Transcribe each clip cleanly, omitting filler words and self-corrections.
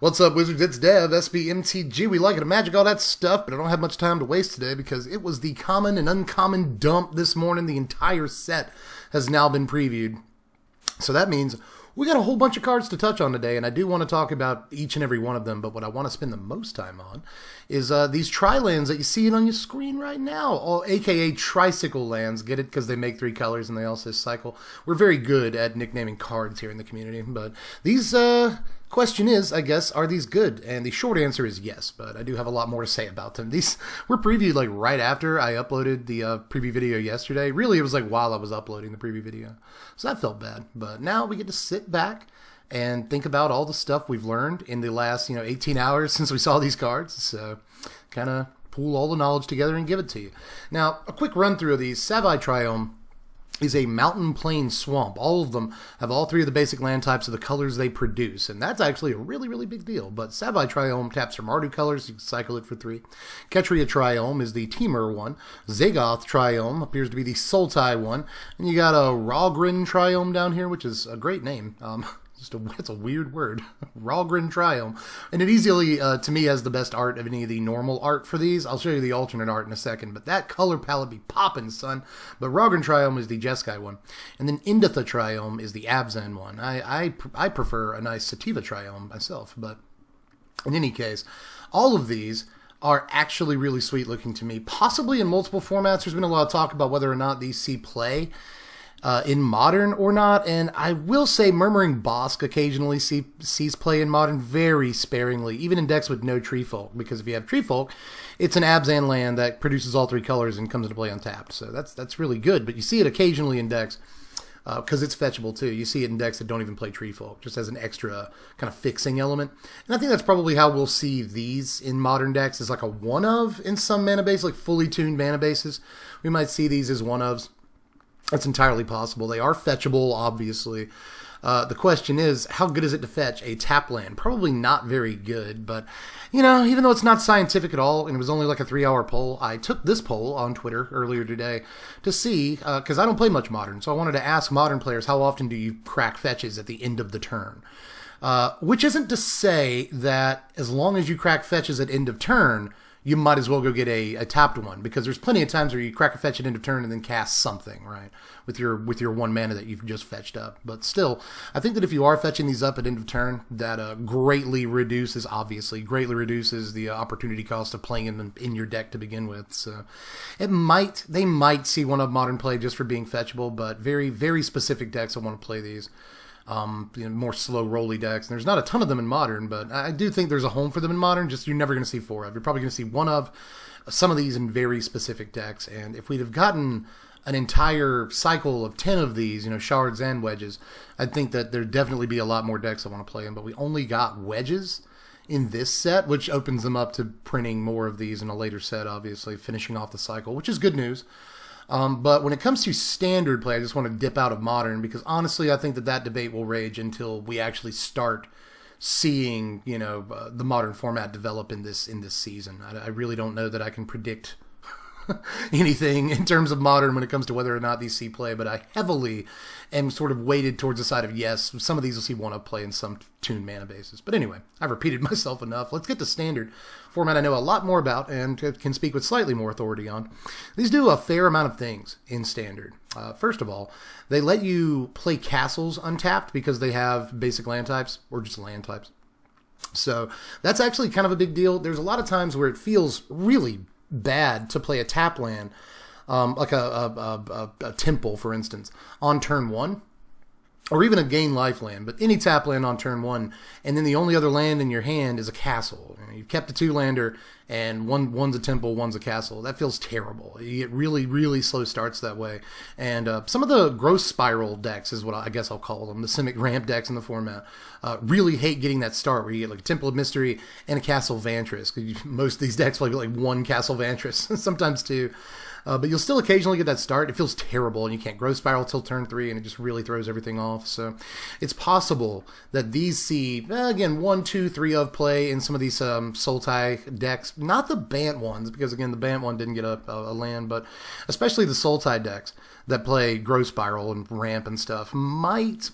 What's up, Wizards? It's Dev, Mtg. We like it, magic, all that stuff, but I don't have much time to waste today because it was the common and uncommon dump this morning. The entire set has now been previewed. So that means we got a whole bunch of cards to touch on today, and I do want to talk about each and every one of them, but what I want to spend the most time on is these tri-lands that you see it on your screen right now, aka Tricycle lands. Get it? Because they make 3 colors and they also cycle. We're very good at nicknaming cards here in the community, but these... question is, I guess, are these good? And the short answer is yes, but I do have a lot more to say about them. These were previewed like right after I uploaded the preview video yesterday. Really, it was like while I was uploading the preview video. So that felt bad. But now we get to sit back and think about all the stuff we've learned in the last, 18 hours since we saw these cards. So kind of pool all the knowledge together and give it to you. Now, a quick run through of these. Savai Triome is a mountain plain swamp. All of them have all 3 of the basic land types of the colors they produce, and that's actually a really, really big deal. But Savai Triome taps for Mardu colors, you can cycle it for 3. Ketria Triome is the Temur one. Zagoth Triome appears to be the Sultai one. And you got a Ralgrin Triome down here, which is a great name. It's a weird word. Ralgrin Triome. And it easily, to me, has the best art of any of the normal art for these. I'll show you the alternate art in a second, but that color palette be popping, son. But Ralgrin Triome is the Jeskai one. And then Indatha Triome is the Abzan one. I prefer a nice Sativa Triome myself, but in any case, all of these are actually really sweet looking to me. Possibly in multiple formats. There's been a lot of talk about whether or not these see play in Modern or not, and I will say Murmuring Bosk occasionally sees play in Modern very sparingly, even in decks with no Treefolk, because if you have Treefolk, it's an Abzan land that produces all 3 colors and comes into play untapped, so that's really good, but you see it occasionally in decks, because it's fetchable too. You see it in decks that don't even play Treefolk, just as an extra kind of fixing element, and I think that's probably how we'll see these in Modern decks, is like a one-of in some mana base, like fully tuned mana bases. We might see these as one-ofs. That's entirely possible. They are fetchable, obviously. The question is, how good is it to fetch a tap land? Probably not very good, but, even though it's not scientific at all, and it was only like a 3-hour poll, I took this poll on Twitter earlier today to see, because I don't play much Modern, so I wanted to ask Modern players, how often do you crack fetches at the end of the turn? Which isn't to say that as long as you crack fetches at end of turn, you might as well go get a tapped one, because there's plenty of times where you crack a fetch at end of turn and then cast something, right, with your 1 mana that you've just fetched up. But still, I think that if you are fetching these up at end of turn, that greatly reduces the opportunity cost of playing them in your deck to begin with. So they might see one of Modern play just for being fetchable, but very, very specific decks that want to play these. More slow rolly decks. And there's not a ton of them in Modern, but I do think there's a home for them in Modern, just you're never going to see 4 of. You're probably going to see 1 of some of these in very specific decks, and if we'd have gotten an entire cycle of 10 of these, shards and wedges, I think that there'd definitely be a lot more decks I want to play in, but we only got wedges in this set, which opens them up to printing more of these in a later set, obviously, finishing off the cycle, which is good news. But when it comes to standard play, I just want to dip out of Modern, because honestly, I think that debate will rage until we actually start seeing, the Modern format develop in this season. I really don't know that I can predict anything in terms of Modern when it comes to whether or not these see play, but I heavily am sort of weighted towards the side of yes, some of these will see 1-of play in some tuned mana bases. But anyway, I've repeated myself enough. Let's get to Standard, format I know a lot more about and can speak with slightly more authority on. These do a fair amount of things in Standard. First of all, they let you play castles untapped because they have basic land types, or just land types. So that's actually kind of a big deal. There's a lot of times where it feels really bad to play a tap land, like a temple, for instance, on turn 1, or even a gain life land, but any tap land on turn 1, and then the only other land in your hand is a castle. You've kept a 2-lander, and one's a temple, one's a castle. That feels terrible. You get really, really slow starts that way. And some of the growth spiral decks is what I guess I'll call them, the Simic ramp decks in the format, really hate getting that start where you get like a Temple of Mystery and a Castle Vantress. Most of these decks play like 1 Castle Vantress, sometimes 2. But you'll still occasionally get that start. It feels terrible, and you can't growth spiral till turn 3, and it just really throws everything off. So it's possible that these see, again, 1, 2, 3 of play in some of these Sultai decks. Not the Bant ones, because, again, the Bant one didn't get a land, but especially the Sultai decks. that play Growth Spiral and Ramp and stuff might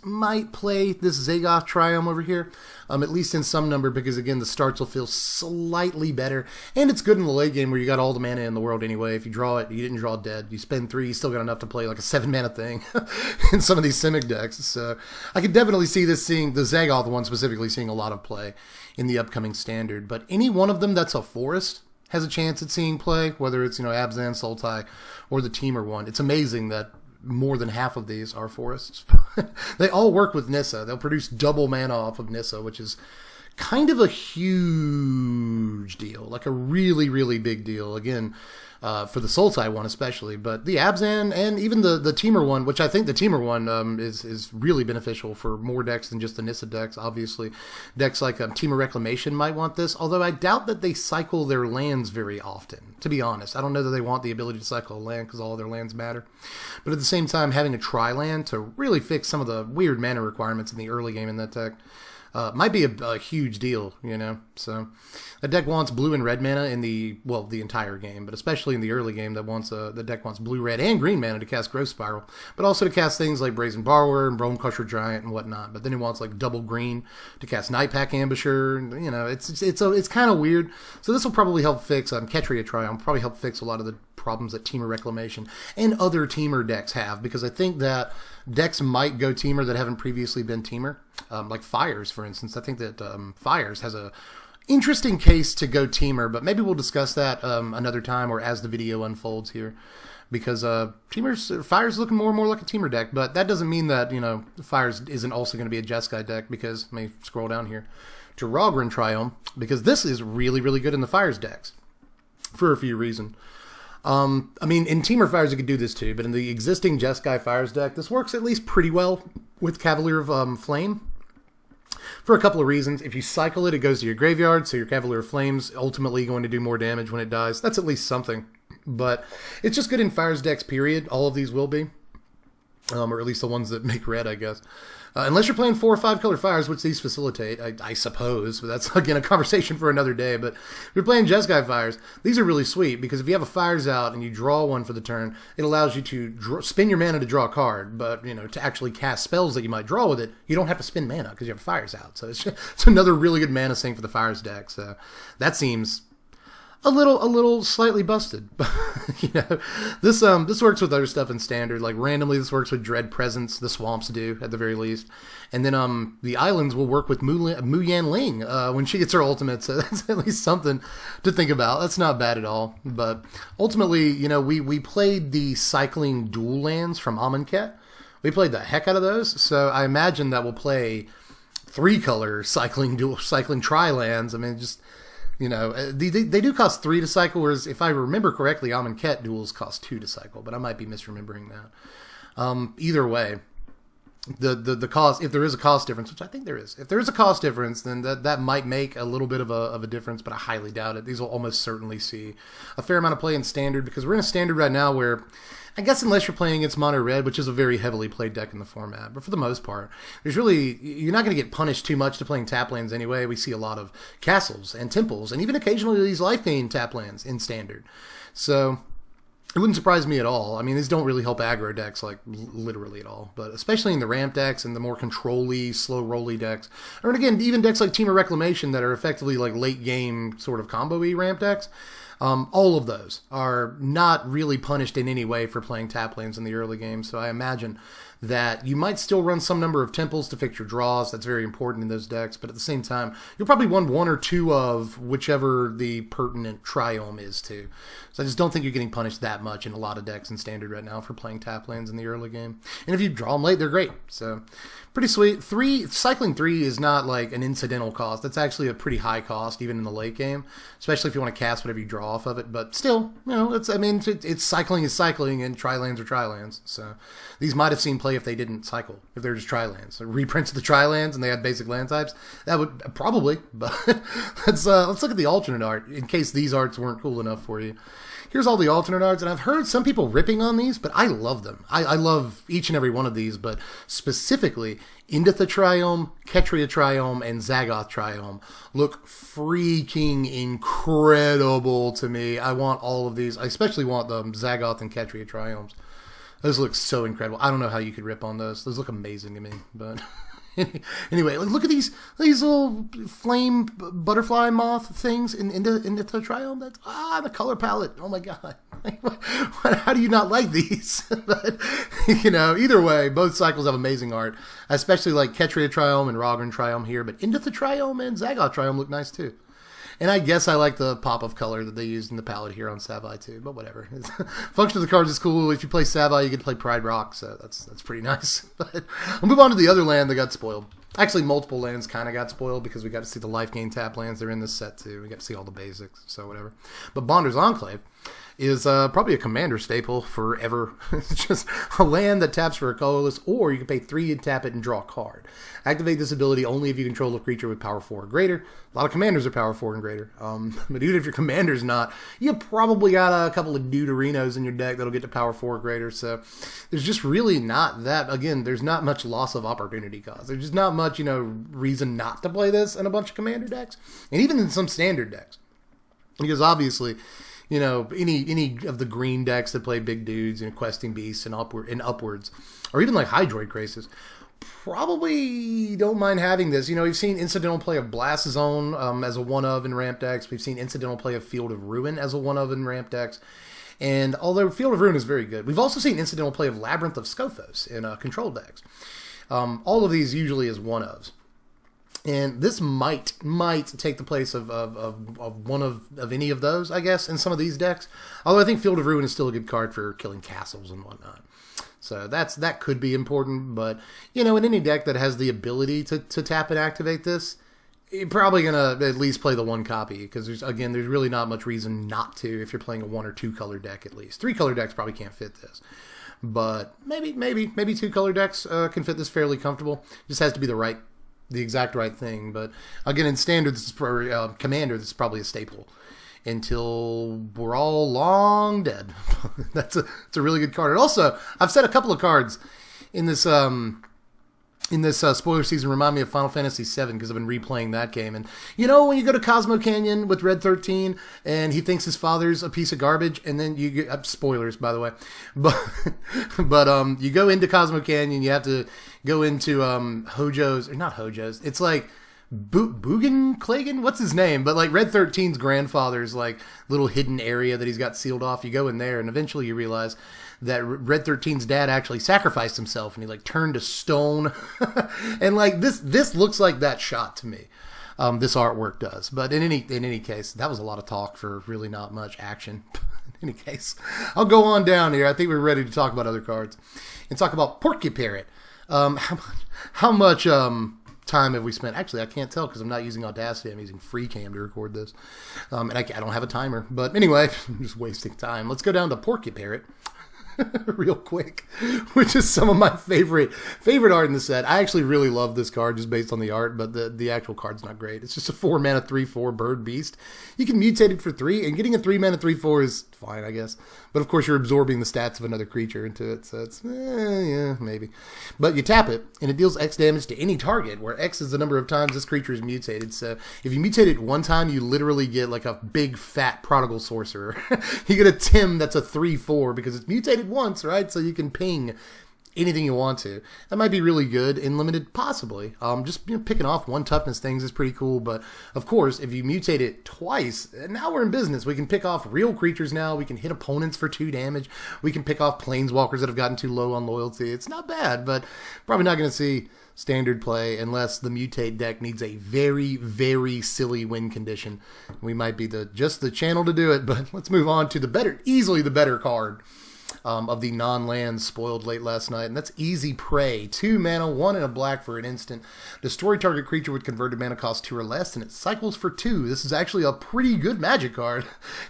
play this Zagoth Triome over here, at least in some number, because again the starts will feel slightly better, and it's good in the late game where you got all the mana in the world anyway. If you draw it, you didn't draw dead. You spend 3, you still got enough to play like a 7 mana thing in some of these Simic decks. So I could definitely see this seeing the Zagoth one specifically seeing a lot of play in the upcoming Standard. But any one of them that's a forest has a chance at seeing play, whether it's, Abzan, Sultai, or the Temur one. It's amazing that more than half of these are forests. They all work with Nissa. They'll produce double mana off of Nissa, which is kind of a huge deal, like a really, really big deal. Again, for the Sultai one especially, but the Abzan and even the Temur one, which I think the Temur one is really beneficial for more decks than just the Nissa decks. Obviously, decks like Temur Reclamation might want this, although I doubt that they cycle their lands very often, to be honest. I don't know that they want the ability to cycle a land because all of their lands matter. But at the same time, having a tri-land to really fix some of the weird mana requirements in the early game in that deck might be a huge deal, So the deck wants blue and red mana in the entire game, but especially in the early game, the deck wants blue, red, and green mana to cast Growth Spiral, but also to cast things like Brazen Borrower and Bone Crusher Giant and whatnot. But then it wants like double green to cast Nightpack Ambusher. And, it's kind of weird. So this will probably help fix Ikeria Triome, probably help fix a lot of the problems that Temur Reclamation and other Temur decks have, because I think that decks might go Temur that haven't previously been Temur, like Fires, for instance. I think that Fires has a interesting case to go Temur, but maybe we'll discuss that another time or as the video unfolds here, because Fires is looking more and more like a Temur deck, but that doesn't mean that Fires isn't also going to be a Jeskai deck, because let me scroll down here to Rogren Triome, because this is really, really good in the Fires decks for a few reasons. In Temur Fires you could do this too, but in the existing Jeskai Fires deck, this works at least pretty well with Cavalier of Flame for a couple of reasons. If you cycle it, it goes to your graveyard, so your Cavalier of Flame's ultimately going to do more damage when it dies. That's at least something. But it's just good in Fires decks, period. All of these will be. Or at least the ones that make red, I guess. Unless you're playing 4 or 5 color Fires, which these facilitate, I suppose. But that's, again, a conversation for another day. But if you're playing Jeskai Fires, these are really sweet, because if you have a Fires out and you draw one for the turn, it allows you to spend your mana to draw a card. But, to actually cast spells that you might draw with it, you don't have to spend mana because you have Fires out. So it's another really good mana sink for the Fires deck. So that seems a little slightly busted. This works with other stuff in Standard. Like randomly, this works with Dread Presence. The Swamps do at the very least, and then the Islands will work with Mu Yan Ling when she gets her ultimate. So that's at least something to think about. That's not bad at all. But ultimately, we played the cycling dual lands from Amonkhet. We played the heck out of those. So I imagine that we'll play 3-color cycling tri lands. They do cost 3 to cycle, whereas if I remember correctly, Amonkhet duels cost 2 to cycle, but I might be misremembering that. Either way, the cost, if there is a cost difference, which I think there is, if there is a cost difference, then that might make a little bit of a difference, but I highly doubt it. These will almost certainly see a fair amount of play in Standard, because we're in a Standard right now where, I guess unless you're playing against Mono Red, which is a very heavily played deck in the format, but for the most part, you're not going to get punished too much to playing tap lands anyway. We see a lot of castles and temples, and even occasionally these life gain tap lands in Standard. So it wouldn't surprise me at all. These don't really help aggro decks, like literally at all, but especially in the ramp decks and the more control-y, slow-rolly decks, or again, even decks like Temur Reclamation that are effectively like late game sort of combo-y ramp decks. All of those are not really punished in any way for playing tap lanes in the early game, so I imagine that you might still run some number of temples to fix your draws. That's very important in those decks, but at the same time, you'll probably run 1 or 2 of whichever the pertinent Triome is to. So I just don't think you're getting punished that much in a lot of decks in Standard right now for playing tap lanes in the early game. And if you draw them late, they're great. So pretty sweet. Cycling 3 is not like an incidental cost. That's actually a pretty high cost, even in the late game, especially if you want to cast whatever you draw off of it. But still, it's cycling is cycling, and tri-lands are tri-lands. So these might have seen play if they didn't cycle, if they're just tri-lands. So reprints of the tri-lands and they had basic land types, that would probably, but let's look at the alternate art in case these arts weren't cool enough for you. Here's all the alternate arts, and I've heard some people ripping on these, but I love them. I love each and every one of these, but specifically, Inditha Triome, Ikeria Triome, and Zagoth Triome look freaking incredible to me. I want all of these. I especially want the Zagoth and Ikeria Triomes. Those look so incredible. I don't know how you could rip on those. Those look amazing to me. But anyway, look at these little flame butterfly moth things into the Triome. That's the color palette. Oh my god! How do you not like these? But either way, both cycles have amazing art. I especially like Ketria Triome and Rogren Triome here, but into the Triome and Zagoth Triome look nice too. And I guess I like the pop of color that they used in the palette here on Savai too, but whatever. Function of the cards is cool. If you play Savai, you get to play Pride Rock, so that's pretty nice. But we'll move on to the other land that got spoiled. Actually, multiple lands kind of got spoiled because we got to see the life gain tap lands. They're in this set too. We got to see all the basics, so whatever. But Bonder's Enclave is probably a commander staple forever. It's just a land that taps for a colorless, or you can pay 3 and tap it and draw a card. Activate this ability only if you control a creature with power 4 or greater. A lot of commanders are power 4 and greater. But even if your commander's not, you probably got a couple of Deuterinos in your deck that'll get to power 4 or greater. So there's just really not that, again, there's not much loss of opportunity cost. There's just not much, reason not to play this in a bunch of commander decks. And even in some standard decks. Because obviously, any of the green decks that play big dudes, questing beasts and upwards, or even like Hydroid Krasis, probably don't mind having this. We've seen incidental play of Blast Zone as a one-of in ramp decks. We've seen incidental play of Field of Ruin as a one-of in ramp decks. And although Field of Ruin is very good, we've also seen incidental play of Labyrinth of Scophos in control decks. All of these usually as one-ofs. And this might take the place of one of any of those, I guess, in some of these decks. Although I think Field of Ruin is still a good card for killing castles and whatnot. So that could be important, but in any deck that has the ability to tap and activate this, you're probably gonna at least play the one copy, because there's really not much reason not to if you're playing a 1 or 2 color deck at least. 3 color decks probably can't fit this, but maybe 2 color decks can fit this fairly comfortable. Just has to be the exact right thing. But again, in standard, this is commander. This is probably a staple until we're all long dead. It's a really good card. And also, I've said a couple of cards in this spoiler season remind me of Final Fantasy VII, because I've been replaying that game. And when you go to Cosmo Canyon with Red 13 and he thinks his father's a piece of garbage, and then you get spoilers, by the way, but you go into Cosmo Canyon, you have to go into Hojo's, or not Hojo's, it's like Klagen? What's his name? But like Red 13's grandfather's like little hidden area that he's got sealed off. You go in there, and eventually you realize that Red 13's dad actually sacrificed himself, and he like turned to stone. And like this looks like that shot to me. This artwork does. But in any case, that was a lot of talk for really not much action. In any case, I'll go on down here. I think we're ready to talk about other cards and talk about Porky Parrot. How much time have we spent? Actually, I can't tell because I'm not using Audacity. I'm using FreeCam to record this. And I don't have a timer. But anyway, I'm just wasting time. Let's go down to Porky Parrot real quick, which is some of my favorite art in the set. I actually really love this card just based on the art, but the actual card's not great. It's just a 4-mana 3/4 bird beast. You can mutate it for 3, and getting a 3-mana 3/4 is fine, I guess. But of course, you're absorbing the stats of another creature into it, so it's yeah, maybe. But you tap it, and it deals X damage to any target, where X is the number of times this creature is mutated. So if you mutate it one time, you literally get like a big fat prodigal sorcerer. You get a Tim that's a 3/4 because it's mutated once, right? So you can ping anything you want to. That might be really good in limited, possibly. Just picking off 1 toughness things is pretty cool, but of course, if you mutate it twice, now we're in business. We can pick off real creatures now. We can hit opponents for 2 damage. We can pick off planeswalkers that have gotten too low on loyalty. It's not bad, but probably not going to see standard play unless the mutate deck needs a very, very silly win condition. We might be just the channel to do it, but let's move on to easily the better card of the non-lands spoiled late last night, and that's Easy Prey. 2 mana, 1 and a black for an instant. Destroy target creature with converted mana cost 2 or less, and it cycles for 2. This is actually a pretty good Magic card,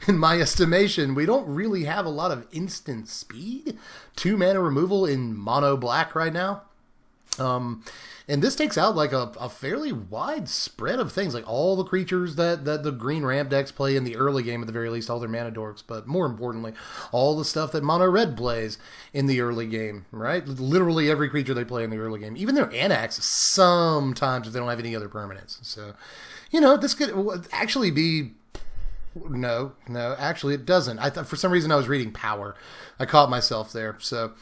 in my estimation. We don't really have a lot of instant speed. 2 mana removal in mono black right now. And this takes out like a fairly wide spread of things, like all the creatures that the green ramp decks play in the early game at the very least, all their mana dorks, but more importantly, all the stuff that mono red plays in the early game, right? Literally every creature they play in the early game, even their Anax sometimes if they don't have any other permanents. So, this could actually be No, actually it doesn't. For some reason I was reading power. I caught myself there. So,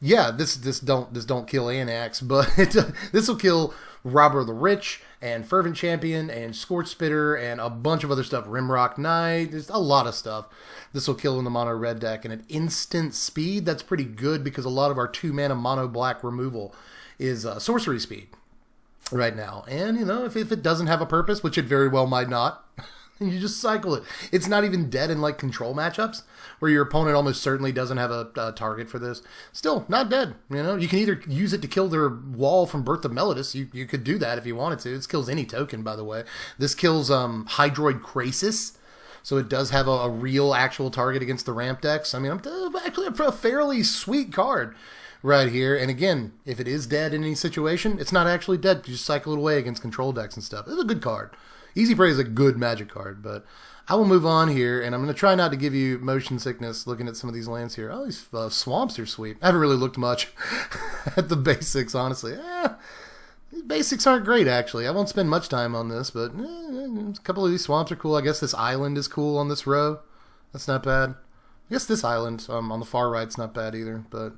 yeah, this don't kill Anax, but this will kill Robber of the Rich and Fervent Champion and Scorch Spitter and a bunch of other stuff. Rimrock Knight, there's a lot of stuff. This will kill in the mono red deck, and at instant speed, that's pretty good because a lot of our 2-mana mono black removal is sorcery speed right now. And, you know, if it doesn't have a purpose, which it very well might not, you just cycle it. It's not even dead in, like, control matchups, where your opponent almost certainly doesn't have a target for this. Still, not dead, you know? You can either use it to kill their wall from Birth of Melodus. You could do that if you wanted to. This kills any token, by the way. This kills Hydroid Krasis, so it does have a real, actual target against the ramp decks. I mean, actually a fairly sweet card right here. And again, if it is dead in any situation, it's not actually dead. You just cycle it away against control decks and stuff. It's a good card. Easy Prey is a good Magic card, but I will move on here, and I'm going to try not to give you motion sickness looking at some of these lands here. Oh, these swamps are sweet. I haven't really looked much at the basics, honestly. These basics aren't great, actually. I won't spend much time on this, but a couple of these swamps are cool. I guess this island is cool on this row. That's not bad. I guess this island on the far right's not bad either, but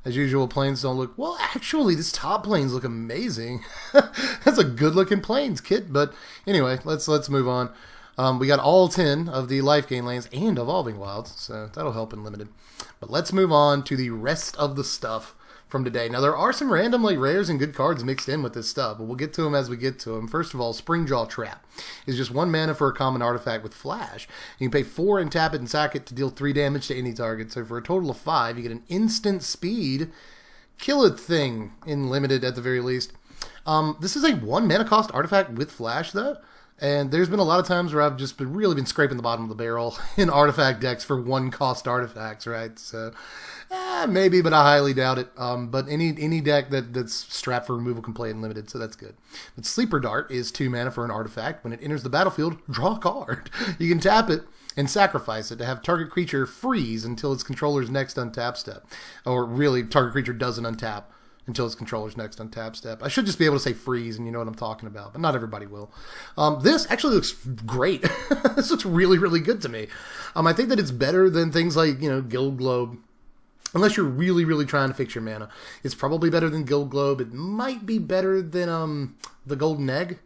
as usual, planes don't look... Well, actually, these top planes look amazing. That's a good-looking planes kit. But anyway, let's move on. We got all 10 of the life gain lands and Evolving Wilds, so that'll help in Limited. But let's move on to the rest of the stuff from today. Now, there are some random rares and good cards mixed in with this stuff, but we'll get to them as we get to them. First of all, Springjaw Trap is just 1 mana for a common artifact with Flash. You can pay 4 and tap it and sack it to deal 3 damage to any target. So for a total of 5, you get an instant speed kill it thing in Limited at the very least. This is a 1 mana cost artifact with Flash, though. And there's been a lot of times where I've just really been scraping the bottom of the barrel in artifact decks for 1 cost artifacts, right? So, maybe, but I highly doubt it. But any deck that's strapped for removal can play it in Limited, so that's good. But Sleeper Dart is 2 mana for an artifact. When it enters the battlefield, draw a card. You can tap it and sacrifice it to have target creature freeze until its controller's next untap step. Or really, target creature doesn't untap until its controller's next untap step. I should just be able to say freeze, and you know what I'm talking about, but not everybody will. This actually looks great. This looks really, really good to me. I think that it's better than things like, Guild Globe. Unless you're really, really trying to fix your mana. It's probably better than Guild Globe. It might be better than the Golden Egg.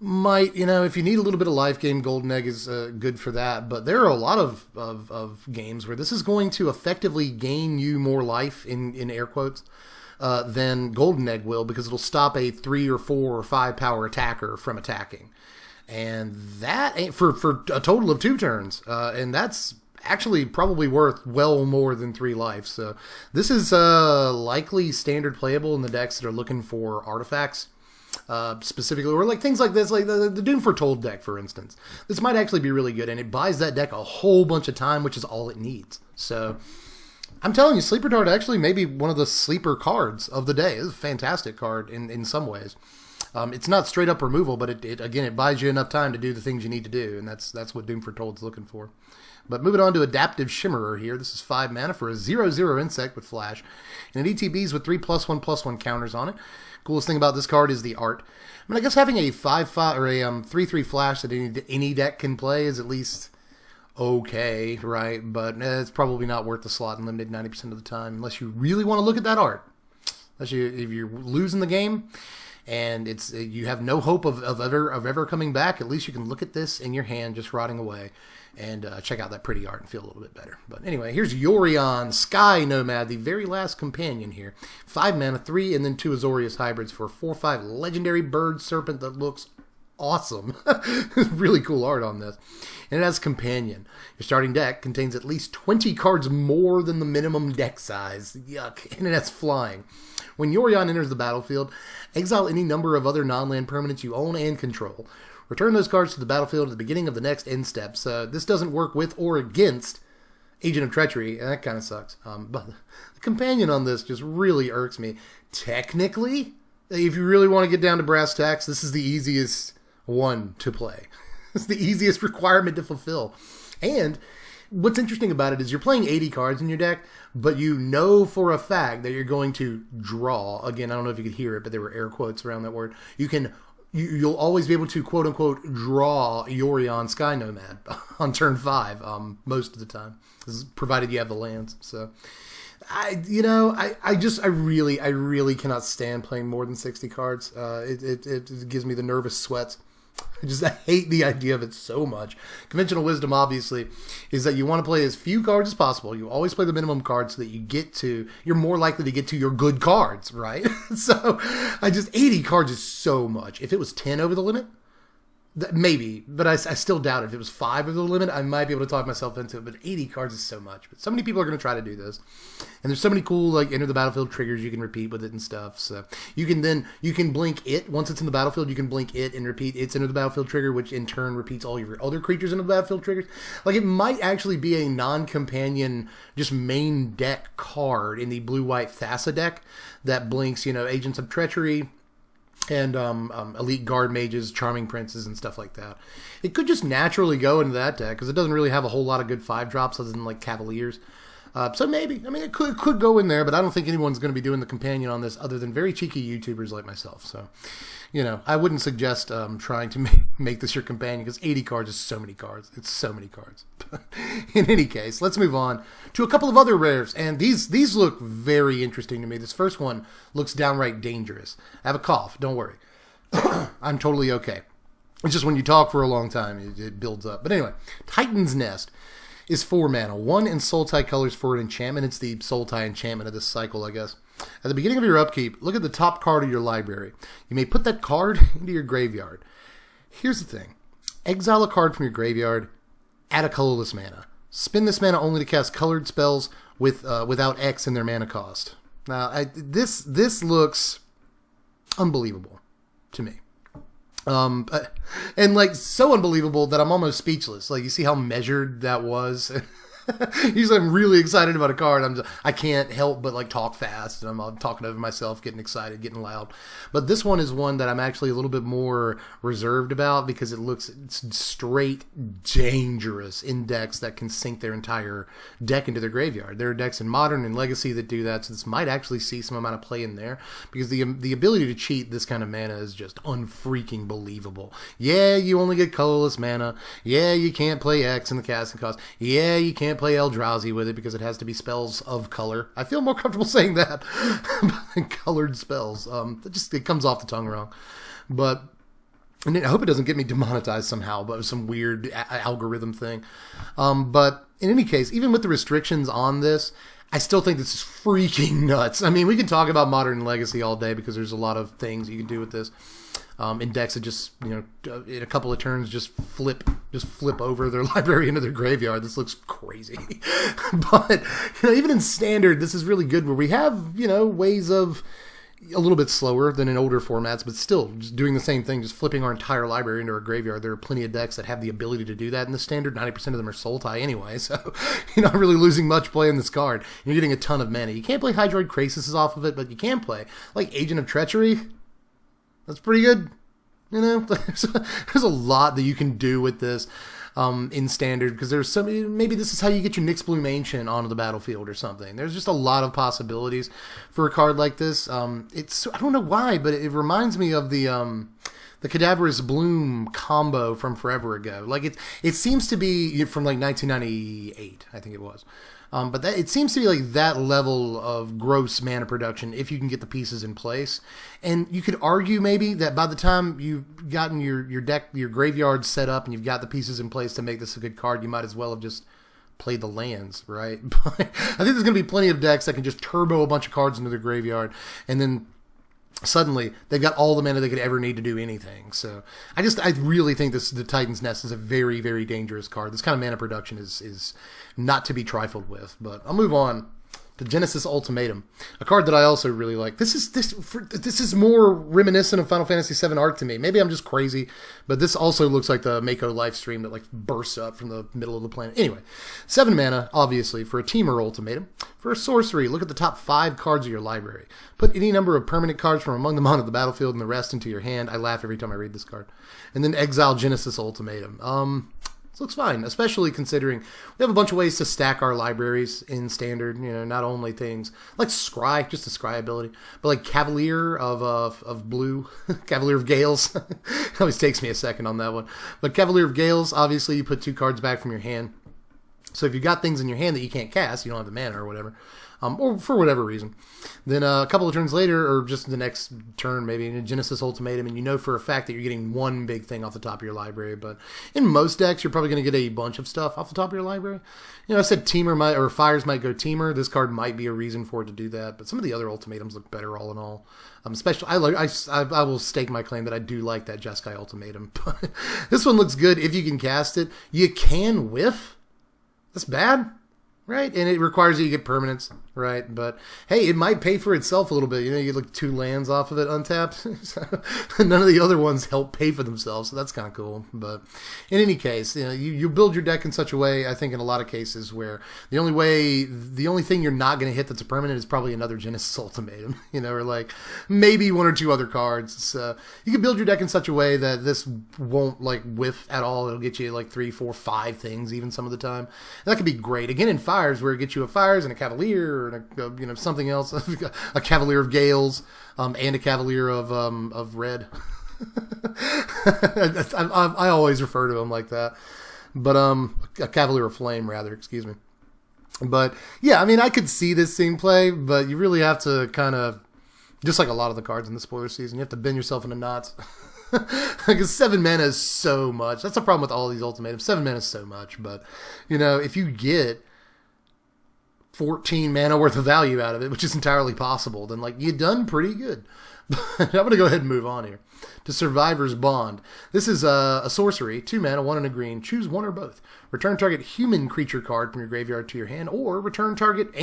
If you need a little bit of life game, Golden Egg is good for that. But there are a lot of games where this is going to effectively gain you more life, in air quotes, than Golden Egg will, because it'll stop a 3 or 4 or 5 power attacker from attacking. And that ain't for a total of 2 turns. And that's actually probably worth well more than 3 life. So this is likely standard playable in the decks that are looking for artifacts. Specifically, or like things like this, like the Doom Foretold deck, for instance. This might actually be really good, and it buys that deck a whole bunch of time, which is all it needs. So I'm telling you, Sleeper Dart actually may be one of the sleeper cards of the day. It's a fantastic card in some ways. It's not straight up removal, but it buys you enough time to do the things you need to do, and that's what Doom Foretold's looking for. But moving on to Adaptive Shimmerer here. This is 5 mana for a 0/0 insect with Flash. And it ETBs with 3+1/+1 counters on it. Coolest thing about this card is the art. I mean, I guess having a 5/5 or a 3/3 Flash that any deck can play is at least okay, right? But it's probably not worth the slot in Limited 90% of the time, unless you really want to look at that art. If you're losing the game and you have no hope of ever coming back, at least you can look at this in your hand just rotting away and check out that pretty art and feel a little bit better. But anyway, here's Yorion, Sky Nomad, the very last companion here. 5 mana, 3, and then 2 Azorius hybrids for a 4/5 legendary bird serpent that looks awesome. Really cool art on this. And it has companion. Your starting deck contains at least 20 cards more than the minimum deck size. Yuck. And it has flying. When Yorion enters the battlefield, exile any number of other non-land permanents you own and control. Return those cards to the battlefield at the beginning of the next end step. So this doesn't work with or against Agent of Treachery, and that kind of sucks. But the companion on this just really irks me. Technically, if you really want to get down to brass tacks, this is the easiest one to play. It's the easiest requirement to fulfill. And what's interesting about it is you're playing 80 cards in your deck, but you know for a fact that you're going to draw. Again, I don't know if you could hear it, but there were air quotes around that word. You can you'll always be able to quote unquote draw Yorion Sky Nomad on turn 5 most of the time, provided you have the lands. So I really cannot stand playing more than 60 cards. It gives me the nervous sweats. I hate the idea of it so much. Conventional wisdom, obviously, is that you want to play as few cards as possible. You always play the minimum cards so that you're more likely to get to your good cards, right? So 80 cards is so much. If it was 10 over the limit, maybe, but I still doubt it. If it was 5 over the limit, I might be able to talk myself into it, but 80 cards is so much. But so many people are going to try to do this. And there's so many cool, like, enter the battlefield triggers you can repeat with it and stuff. So you can blink it. Once it's in the battlefield, you can blink it and repeat its enter the battlefield trigger, which in turn repeats all your other creatures into the battlefield triggers. Like, it might actually be a non-companion, just main deck card in the blue-white Thassa deck that blinks, Agents of Treachery, and elite guard mages, charming princes, and stuff like that. It could just naturally go into that deck because it doesn't really have a whole lot of good 5-drops other than like Cavaliers. So maybe, it could go in there, but I don't think anyone's going to be doing the companion on this other than very cheeky YouTubers like myself. So, I wouldn't suggest trying to make this your companion because 80 cards is so many cards. It's so many cards. In any case, let's move on to a couple of other rares, and these look very interesting to me. This first one looks downright dangerous. I have a cough. Don't worry. I'm totally okay. It's just when you talk for a long time, it builds up. But anyway, Titan's Nest is 4 mana, 1 in Sultai colors for an enchantment. It's the Sultai enchantment of this cycle, I guess. At the beginning of your upkeep, look at the top card of your library. You may put that card into your graveyard. Here's the thing. Exile a card from your graveyard, add a colorless mana. Spend this mana only to cast colored spells without X in their mana cost. Now, this looks unbelievable to me. And like so unbelievable that I'm almost speechless. Like, you see how measured that was. Usually I'm really excited about a card. I can't help but like talk fast, and I'm talking over myself, getting excited, getting loud. But this one is one that I'm actually a little bit more reserved about because it's straight dangerous in decks that can sink their entire deck into their graveyard. There are decks in Modern and Legacy that do that, so this might actually see some amount of play in there because the ability to cheat this kind of mana is just unfreaking believable. Yeah, you only get colorless mana. Yeah, you can't play X in the casting cost. Yeah, you can't play Eldrazi with it because it has to be spells of color. I feel more comfortable saying that than colored spells. It comes off the tongue wrong. But and I hope it doesn't get me demonetized somehow, but some weird algorithm thing. But in any case, even with the restrictions on this, I still think this is freaking nuts. I mean, we can talk about Modern and Legacy all day because there's a lot of things you can do with this. In decks that just, in a couple of turns, just flip over their library into their graveyard. This looks crazy. But, even in Standard, this is really good where we have, ways of a little bit slower than in older formats, but still just doing the same thing, just flipping our entire library into our graveyard. There are plenty of decks that have the ability to do that in the Standard. 90% of them are Sultai anyway, so you're not really losing much playing this card. You're getting a ton of mana. You can't play Hydroid Krasis off of it, but you can play, like, Agent of Treachery. That's pretty good. There's a lot that you can do with this in Standard because there's maybe this is how you get your Nyxbloom Ancient onto the battlefield or something. There's just a lot of possibilities for a card like this. I don't know why, but it reminds me of the Cadaverous Bloom combo from forever ago. Like it seems to be from like 1998, I think it was. But it seems to be like that level of gross mana production if you can get the pieces in place. And you could argue maybe that by the time you've gotten your deck, your graveyard set up, and you've got the pieces in place to make this a good card, you might as well have just played the lands, right? But I think there's going to be plenty of decks that can just turbo a bunch of cards into their graveyard, and then suddenly they've got all the mana they could ever need to do anything. So I really think the Titan's Nest is a very, very dangerous card. This kind of mana production is not to be trifled with. But I'll move on to Genesis Ultimatum, a card that I also really like. This is more reminiscent of Final Fantasy VII art to me. Maybe I'm just crazy, but this also looks like the Mako live stream that like bursts up from the middle of the planet. Anyway, 7 mana, obviously, for a Teamer Ultimatum. For a sorcery, look at the top 5 cards of your library. Put any number of permanent cards from among them onto the battlefield and the rest into your hand. I laugh every time I read this card. And then exile Genesis Ultimatum. This looks fine, especially considering we have a bunch of ways to stack our libraries in Standard. You know, not only things like Scry, just the Scry ability, but like Cavalier of Blue, Cavalier of Gales. It always takes me a second on that one. But Cavalier of Gales, obviously, you put 2 cards back from your hand. So if you've got things in your hand that you can't cast, you don't have the mana or whatever, or for whatever reason, then a couple of turns later, or just the next turn, maybe in a Genesis Ultimatum, and you know for a fact that you're getting one big thing off the top of your library. But in most decks, you're probably going to get a bunch of stuff off the top of your library. You know, I said Teamer might, or Fires might go Teamer. This card might be a reason for it to do that, but some of the other Ultimatums look better all in all. Especially, I will stake my claim that I do like that Jeskai Ultimatum. But this one looks good if you can cast it. You can whiff. That's bad, right? And it requires you to get permanents, right? But hey, it might pay for itself a little bit. You know, you get like 2 lands off of it untapped. None of the other ones help pay for themselves, so that's kind of cool. But in any case, you know, you build your deck in such a way, I think in a lot of cases, where the only thing you're not going to hit that's a permanent is probably another Genesis Ultimatum, you know, or like maybe 1 or 2 other cards. So you can build your deck in such a way that this won't like whiff at all. It'll get you like 3, 4, 5 things even some of the time. And that could be great. Again, in Fires, where it gets you a Fires and a Cavalier and a you know, something else, a Cavalier of Gales, and a Cavalier of Red. I always refer to them like that, but a Cavalier of Flame, rather, excuse me. But yeah, I mean, I could see this thing play, but you really have to kind of, just like a lot of the cards in the spoiler season, you have to bend yourself into knots. Because 7 mana is so much. That's the problem with all these ultimatums. 7 mana is so much, but you know, if you get 14 mana worth of value out of it, which is entirely possible, then like you've done pretty good. But I'm going to go ahead and move on here to Survivor's Bond. This is a sorcery, 2 mana, 1 and a green. Choose one or both. Return target human creature card from your graveyard to your hand, or return target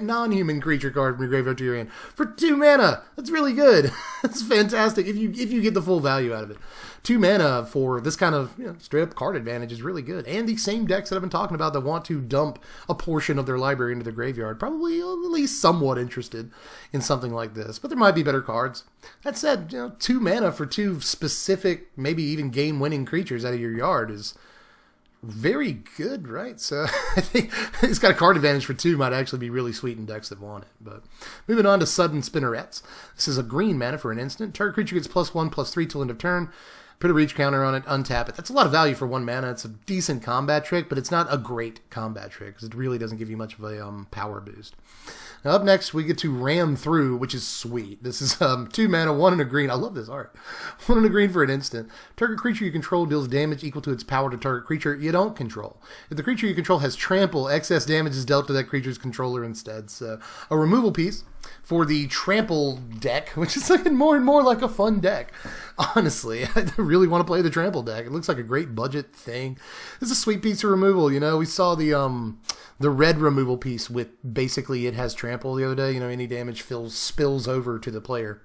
non-human creature card from your graveyard to your hand for 2 mana. That's really good. That's fantastic if you get the full value out of it. 2 mana for this kind of, you know, straight up card advantage is really good. And these same decks that I've been talking about that want to dump a portion of their library into their graveyard, probably at least somewhat interested in something like this. But there might be better cards. That said, you know, 2 mana for 2 specific, maybe even game-winning creatures out of your yard is very good, right? So I think it's got a card advantage for 2 might actually be really sweet in decks that want it. But moving on to Sudden Spinnerets. This is a green mana for an instant. Target creature gets +1/+3 till end of turn. Put a reach counter on it, untap it. That's a lot of value for 1 mana. It's a decent combat trick, but it's not a great combat trick because it really doesn't give you much of a power boost. Now up next, we get to Ram Through, which is sweet. This is 2 mana, 1 and a green. I love this art. 1 and a green for an instant. Target creature you control deals damage equal to its power to target creature you don't control. If the creature you control has trample, excess damage is dealt to that creature's controller instead. So a removal piece for the Trample deck, which is looking more and more like a fun deck. Honestly, I really want to play the Trample deck. It looks like a great budget thing. This is a sweet piece of removal. You know, we saw the red removal piece with basically it has Trample the other day. You know, any damage spills over to the player.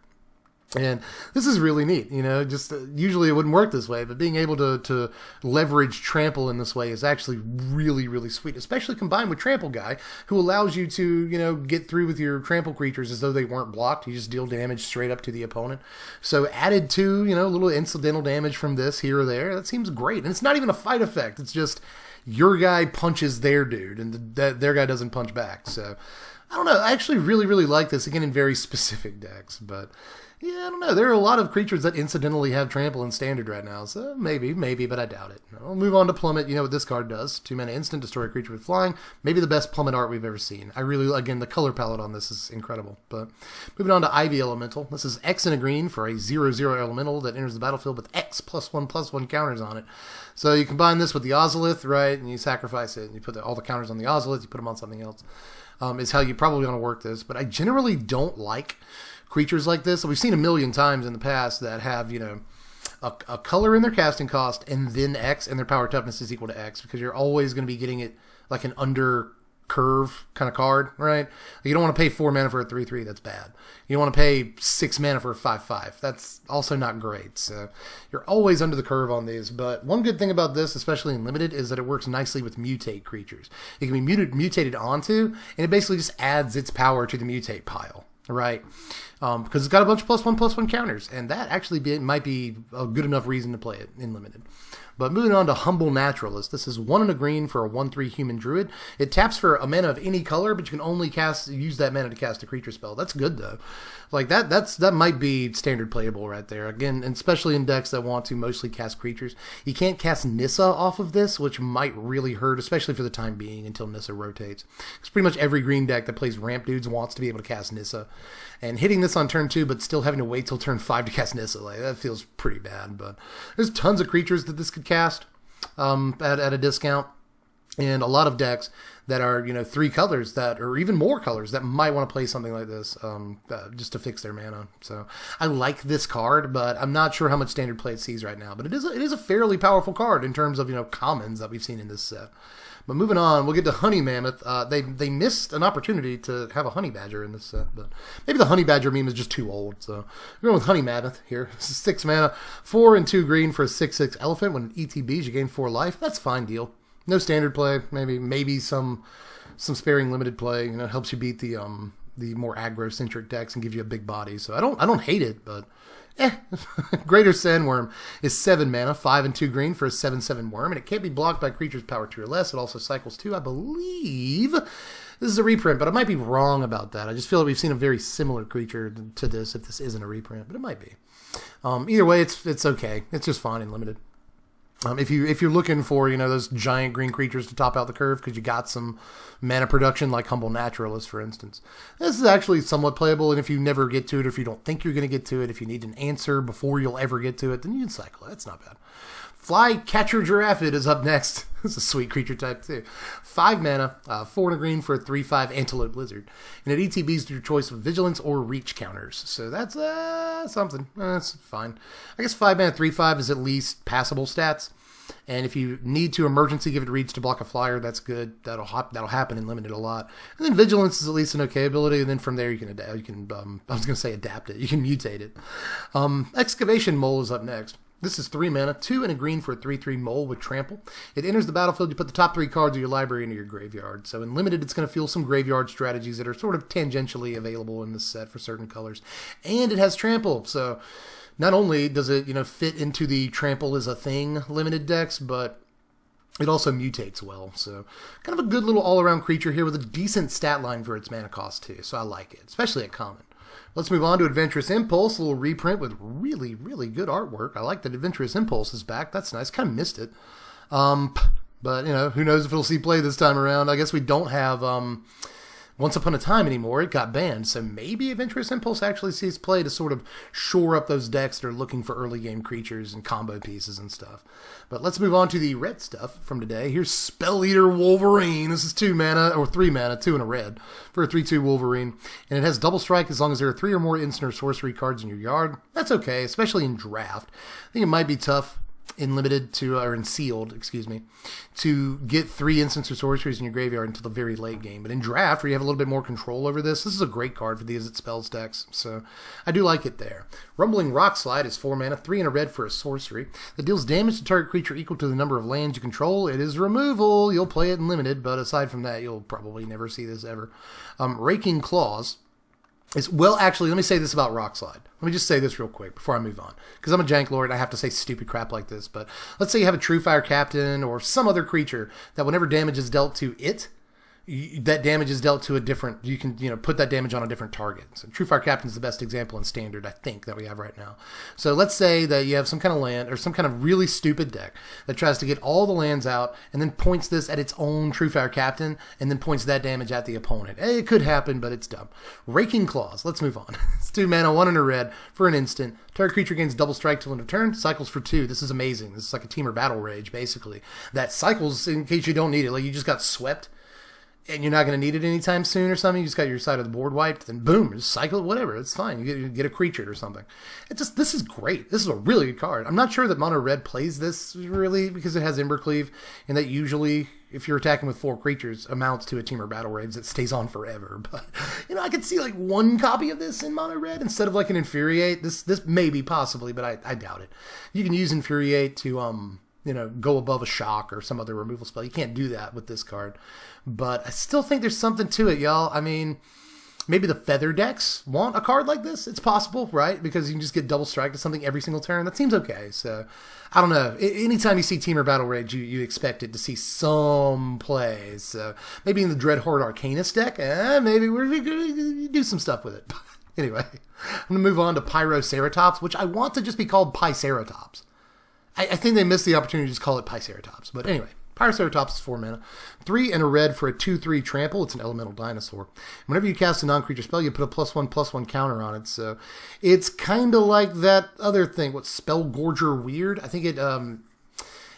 And this is really neat, you know, just usually it wouldn't work this way, but being able to leverage Trample in this way is actually really, really sweet, especially combined with Trample Guy, who allows you to, you know, get through with your Trample creatures as though they weren't blocked. You just deal damage straight up to the opponent. So added to, you know, a little incidental damage from this here or there, that seems great. And it's not even a fight effect. It's just your guy punches their dude and their guy doesn't punch back. So I don't know. I actually really, really like this, again, in very specific decks, but yeah, I don't know. There are a lot of creatures that incidentally have Trample in Standard right now, so maybe, but I doubt it. I'll move on to Plummet. You know what this card does. 2 mana instant, destroy a creature with flying. Maybe the best Plummet art we've ever seen. I really, again, the color palette on this is incredible. But moving on to Ivy Elemental. This is X and a green for a 0/0 Elemental that enters the battlefield with X +1/+1 counters on it. So you combine this with the Ozolith, right, and you sacrifice it, and you put all the counters on the Ozolith, you put them on something else. Is how you probably want to work this. But I generally don't like creatures like this. We've seen a million times in the past that have, you know, a color in their casting cost and then X, and their power toughness is equal to X, because you're always going to be getting it like an under curve kind of card, right? You don't want to pay 4 mana for a 3/3. That's bad. You don't want to pay 6 mana for a 5/5. That's also not great. So you're always under the curve on these. But one good thing about this, especially in Limited, is that it works nicely with mutate creatures. It can be mutated onto, and it basically just adds its power to the mutate pile. Right. Because it's got a bunch of +1/+1 counters, and that actually might be a good enough reason to play it in Limited. But moving on to Humble Naturalist. This is 1 and a green for a 1/3 human druid. It taps for a mana of any color, but you can only use that mana to cast a creature spell. That's good, though. Like, that might be standard playable right there. Again, and especially in decks that want to mostly cast creatures. You can't cast Nissa off of this, which might really hurt, especially for the time being, until Nissa rotates. Because pretty much every green deck that plays Ramp Dudes wants to be able to cast Nissa. And hitting this on turn 2, but still having to wait till turn 5 to cast Nissa, like, that feels pretty bad. But there's tons of creatures that this could cast at a discount. And a lot of decks that are, 3 colors that, or even more colors, that might want to play something like this just to fix their mana. So I like this card, but I'm not sure how much standard play it sees right now. But it is a fairly powerful card in terms of, commons that we've seen in this set. But moving on, we'll get to Honey Mammoth. They missed an opportunity to have a Honey Badger in this set, but maybe the Honey Badger meme is just too old. So we're going with Honey Mammoth here. This is 6 mana, 4 and 2 green for a 6/6 elephant. When it ETBs, you gain 4 life. That's a fine deal. No standard play. Maybe some sparing limited play. Helps you beat the more aggro-centric decks and gives you a big body. So I don't hate it, but Greater Sandworm is 7 mana, 5 and 2 green for a 7/7 worm, and it can't be blocked by creatures power 2 or less. It also cycles 2. I believe this is a reprint, but I might be wrong about that. I just feel like we've seen a very similar creature to this if this isn't a reprint, but it might be. Either way, it's okay. It's just fine in Limited. If you're looking for those giant green creatures to top out the curve because you got some mana production like Humble Naturalist, for instance, this is actually somewhat playable. And if you never get to it, or if you don't think you're going to get to it, if you need an answer before you'll ever get to it, then you can cycle it. That's not bad. Flycatcher Giraffe is up next. It's a sweet creature type too. 5 mana, 4 and a green for a 3/5 Antelope Lizard, and it ETBs through your choice of Vigilance or Reach counters. So that's something. That's fine. I guess 5 mana 3/5 is at least passable stats. And if you need to emergency give it reach to block a flyer, that's good. That'll happen in Limited a lot. And then Vigilance is at least an okay ability, and then from there you can adapt. I was going to say adapt it. You can mutate it. Excavation Mole is up next. This is 3 mana, 2 and a green for a 3/3 mole with trample. It enters the battlefield. You put the top 3 cards of your library into your graveyard. So in Limited, it's going to feel some graveyard strategies that are sort of tangentially available in this set for certain colors. And it has trample, so not only does it, fit into the trample is a thing Limited decks, but it also mutates well. So kind of a good little all-around creature here with a decent stat line for its mana cost too. So I like it, especially at common. Let's move on to Adventurous Impulse, a little reprint with really, really good artwork. I like that Adventurous Impulse is back. That's nice. Kind of missed it. But, who knows if it'll see play this time around. I guess we don't have Once Upon a Time anymore. It got banned. So maybe Adventurous Impulse actually sees play to sort of shore up those decks that are looking for early game creatures and combo pieces and stuff. But let's move on to the red stuff from today. Here's Spell Eater Wolverine. This is 2 mana, or 3 mana, 2 and a red, for a 3/2 Wolverine. And it has double strike as long as there are 3 or more instant or sorcery cards in your yard. That's okay, especially in draft. I think it might be tough in Limited in Sealed, to get 3 instants or sorceries in your graveyard until the very late game. But in Draft, where you have a little bit more control over this is a great card for these at spells decks. So I do like it there. Rumbling Rockslide is 4 mana, 3 and a red for a sorcery that deals damage to target creature equal to the number of lands you control. It is removal. You'll play it in Limited, but aside from that, you'll probably never see this ever. Raking Claws. Actually, let me say this about Rockslide. Let me just say this real quick before I move on. Because I'm a jank lord and I have to say stupid crap like this. But let's say you have a True Fire Captain or some other creature that whenever damage is dealt to it, that damage is dealt to a different, you can, put that damage on a different target. So True Fire Captain is the best example in Standard, I think, that we have right now. So let's say that you have some kind of land or some kind of really stupid deck that tries to get all the lands out and then points this at its own True Fire Captain and then points that damage at the opponent. It could happen, but it's dumb. Raking Claws. Let's move on. It's 2 mana, 1 and a red for an instant. Target creature gains double strike till end of turn. Cycles for 2. This is amazing. This is like a Teamer Battle Rage, basically. That cycles in case you don't need it. Like you just got swept and you're not going to need it anytime soon or something, you just got your side of the board wiped, then boom, just cycle it, whatever, it's fine. You get a creature or something. This is great. This is a really good card. I'm not sure that Mono Red plays this really because it has Embercleave, and that usually, if you're attacking with 4 creatures, amounts to a Teamer Battle Rage that stays on forever. But, I could see like 1 copy of this in Mono Red instead of like an Infuriate. This maybe, possibly, but I doubt it. You can use Infuriate to, go above a shock or some other removal spell. You can't do that with this card. But I still think there's something to it, y'all. I mean, Maybe the feather decks want a card like this. It's possible, right? Because you can just get double strike to something every single turn. That seems okay. So, I don't know. Anytime you see Team or Battle Rage, you expect it to see some plays. So, maybe in the Dreadhorde Arcanist deck, maybe we're going to do some stuff with it. Anyway, I'm going to move on to Pyroceratops, which I want to just be called Pyceratops. I think they missed the opportunity to just call it Pyceratops. But anyway. Pyroceratops is 4 mana. 3 and a red for a 2/3 trample. It's an elemental dinosaur. Whenever you cast a non-creature spell, you put a +1/+1 counter on it. So it's kind of like that other thing. What, Spellgorger Weird? I think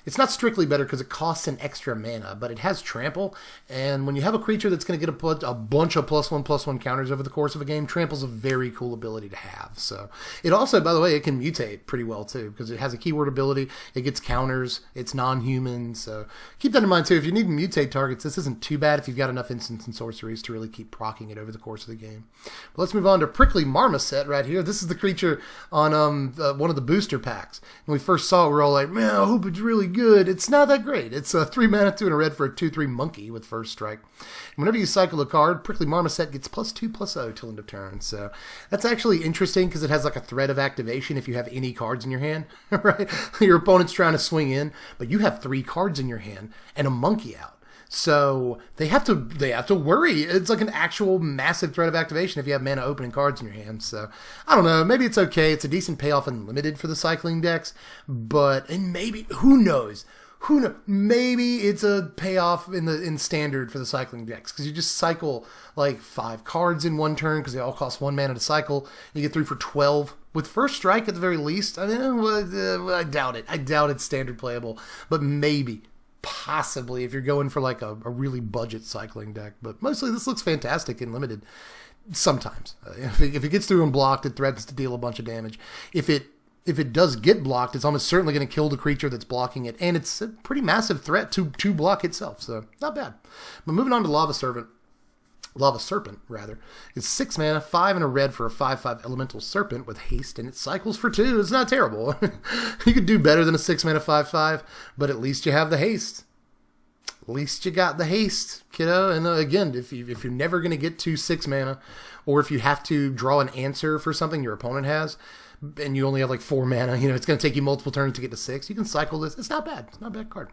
it's not strictly better because it costs an extra mana, but it has trample. And when you have a creature that's going to get a bunch of +1/+1 counters over the course of a game, trample's a very cool ability to have. So it also, by the way, it can mutate pretty well too because it has a keyword ability. It gets counters. It's non-human. So keep that in mind too. If you need mutate targets, this isn't too bad if you've got enough instants and sorceries to really keep proccing it over the course of the game. But let's move on to Prickly Marmoset right here. This is the creature on one of the booster packs. When we first saw it, we were all like, man, I hope it's really good. It's not that great. It's a 3 mana, 2 and a red for a 2/3 monkey with first strike. And whenever you cycle a card, Prickly Marmoset gets +2/+0 till end of turn. So that's actually interesting because it has like a threat of activation if you have any cards in your hand, right? Your opponent's trying to swing in, but you have 3 cards in your hand and a monkey out. So they have to worry. It's like an actual massive threat of activation if you have mana opening cards in your hand. So I don't know. Maybe it's okay. It's a decent payoff in limited for the cycling decks, and maybe who knows? Maybe it's a payoff in standard for the cycling decks because you just cycle like 5 cards in one turn because they all cost 1 mana to cycle. You get 3 for 12 with first strike at the very least. I mean, I doubt it. I doubt it's standard playable, but maybe. Possibly if you're going for like a really budget cycling deck, but mostly this looks fantastic in limited. Sometimes if it gets through unblocked, it threatens to deal a bunch of damage. If it does get blocked, it's almost certainly going to kill the creature that's blocking it, and it's a pretty massive threat to block itself, so not bad. But moving on to Lava Serpent, rather. It's 6 mana, 5 and a red for a 5/5 elemental serpent with haste, and it cycles for 2. It's not terrible. You could do better than a 6 mana 5/5, but at least you have the haste. At least you got the haste, kiddo. And again, if you're never going to get to 6 mana, or if you have to draw an answer for something your opponent has, and you only have like 4 mana, it's going to take you multiple turns to get to 6. You can cycle this. It's not bad. It's not a bad card.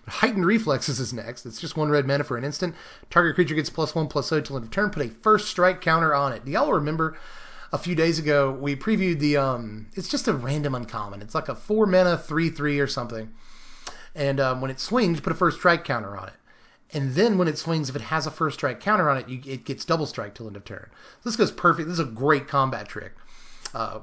But Heightened Reflexes is next. It's just 1 red mana for an instant. Target creature gets +1/+0 till end of turn. Put a first strike counter on it. Do y'all remember a few days ago we previewed the it's just a random uncommon. It's like a 4 mana 3/3 or something. And when it swings, put a first strike counter on it. And then when it swings, if it has a first strike counter on it, it gets double strike till end of turn. So this goes perfect. This is a great combat trick.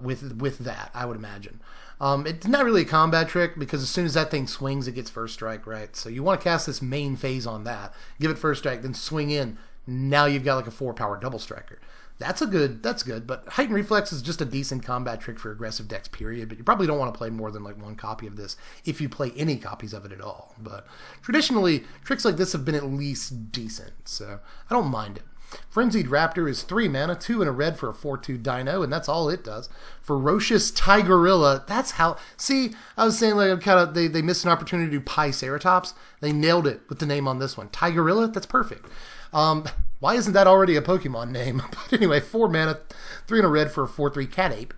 With that, I would imagine. It's not really a combat trick because as soon as that thing swings, it gets first strike, right? So you want to cast this main phase on that, give it first strike, then swing in. Now you've got like a 4-power double striker. That's good. But Heightened Reflex is just a decent combat trick for aggressive decks, period. But you probably don't want to play more than like 1 copy of this if you play any copies of it at all. But traditionally, tricks like this have been at least decent, so I don't mind it. Frenzied Raptor is 3 mana, 2 and a red for a 4/2 dino, and that's all it does. Ferocious Tigerilla, that's how... See, I was saying like they missed an opportunity to do Pyceratops. They nailed it with the name on this one. Tigerilla, that's perfect. Why isn't that already a Pokemon name? But anyway, 4 mana, 3 and a red for a 4/3 cat ape.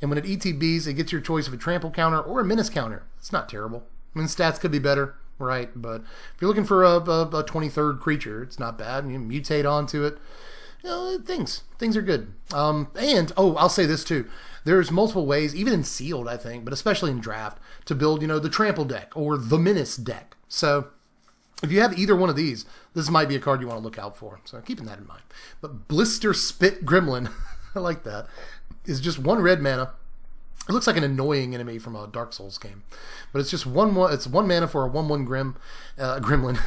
And when it ETBs, it gets your choice of a trample counter or a menace counter. It's not terrible. I mean, stats could be better, right? But if you're looking for a 23rd creature, it's not bad. You mutate onto it. Things are good. I'll say this too. There's multiple ways, even in sealed, I think, but especially in draft, to build, the trample deck or the menace deck. So if you have either one of these, this might be a card you want to look out for. So keeping that in mind. But Blister Spit Gremlin, I like that, is just 1 red mana. It looks like an annoying enemy from a Dark Souls game, but it's just 1 mana for a 1/1 gremlin.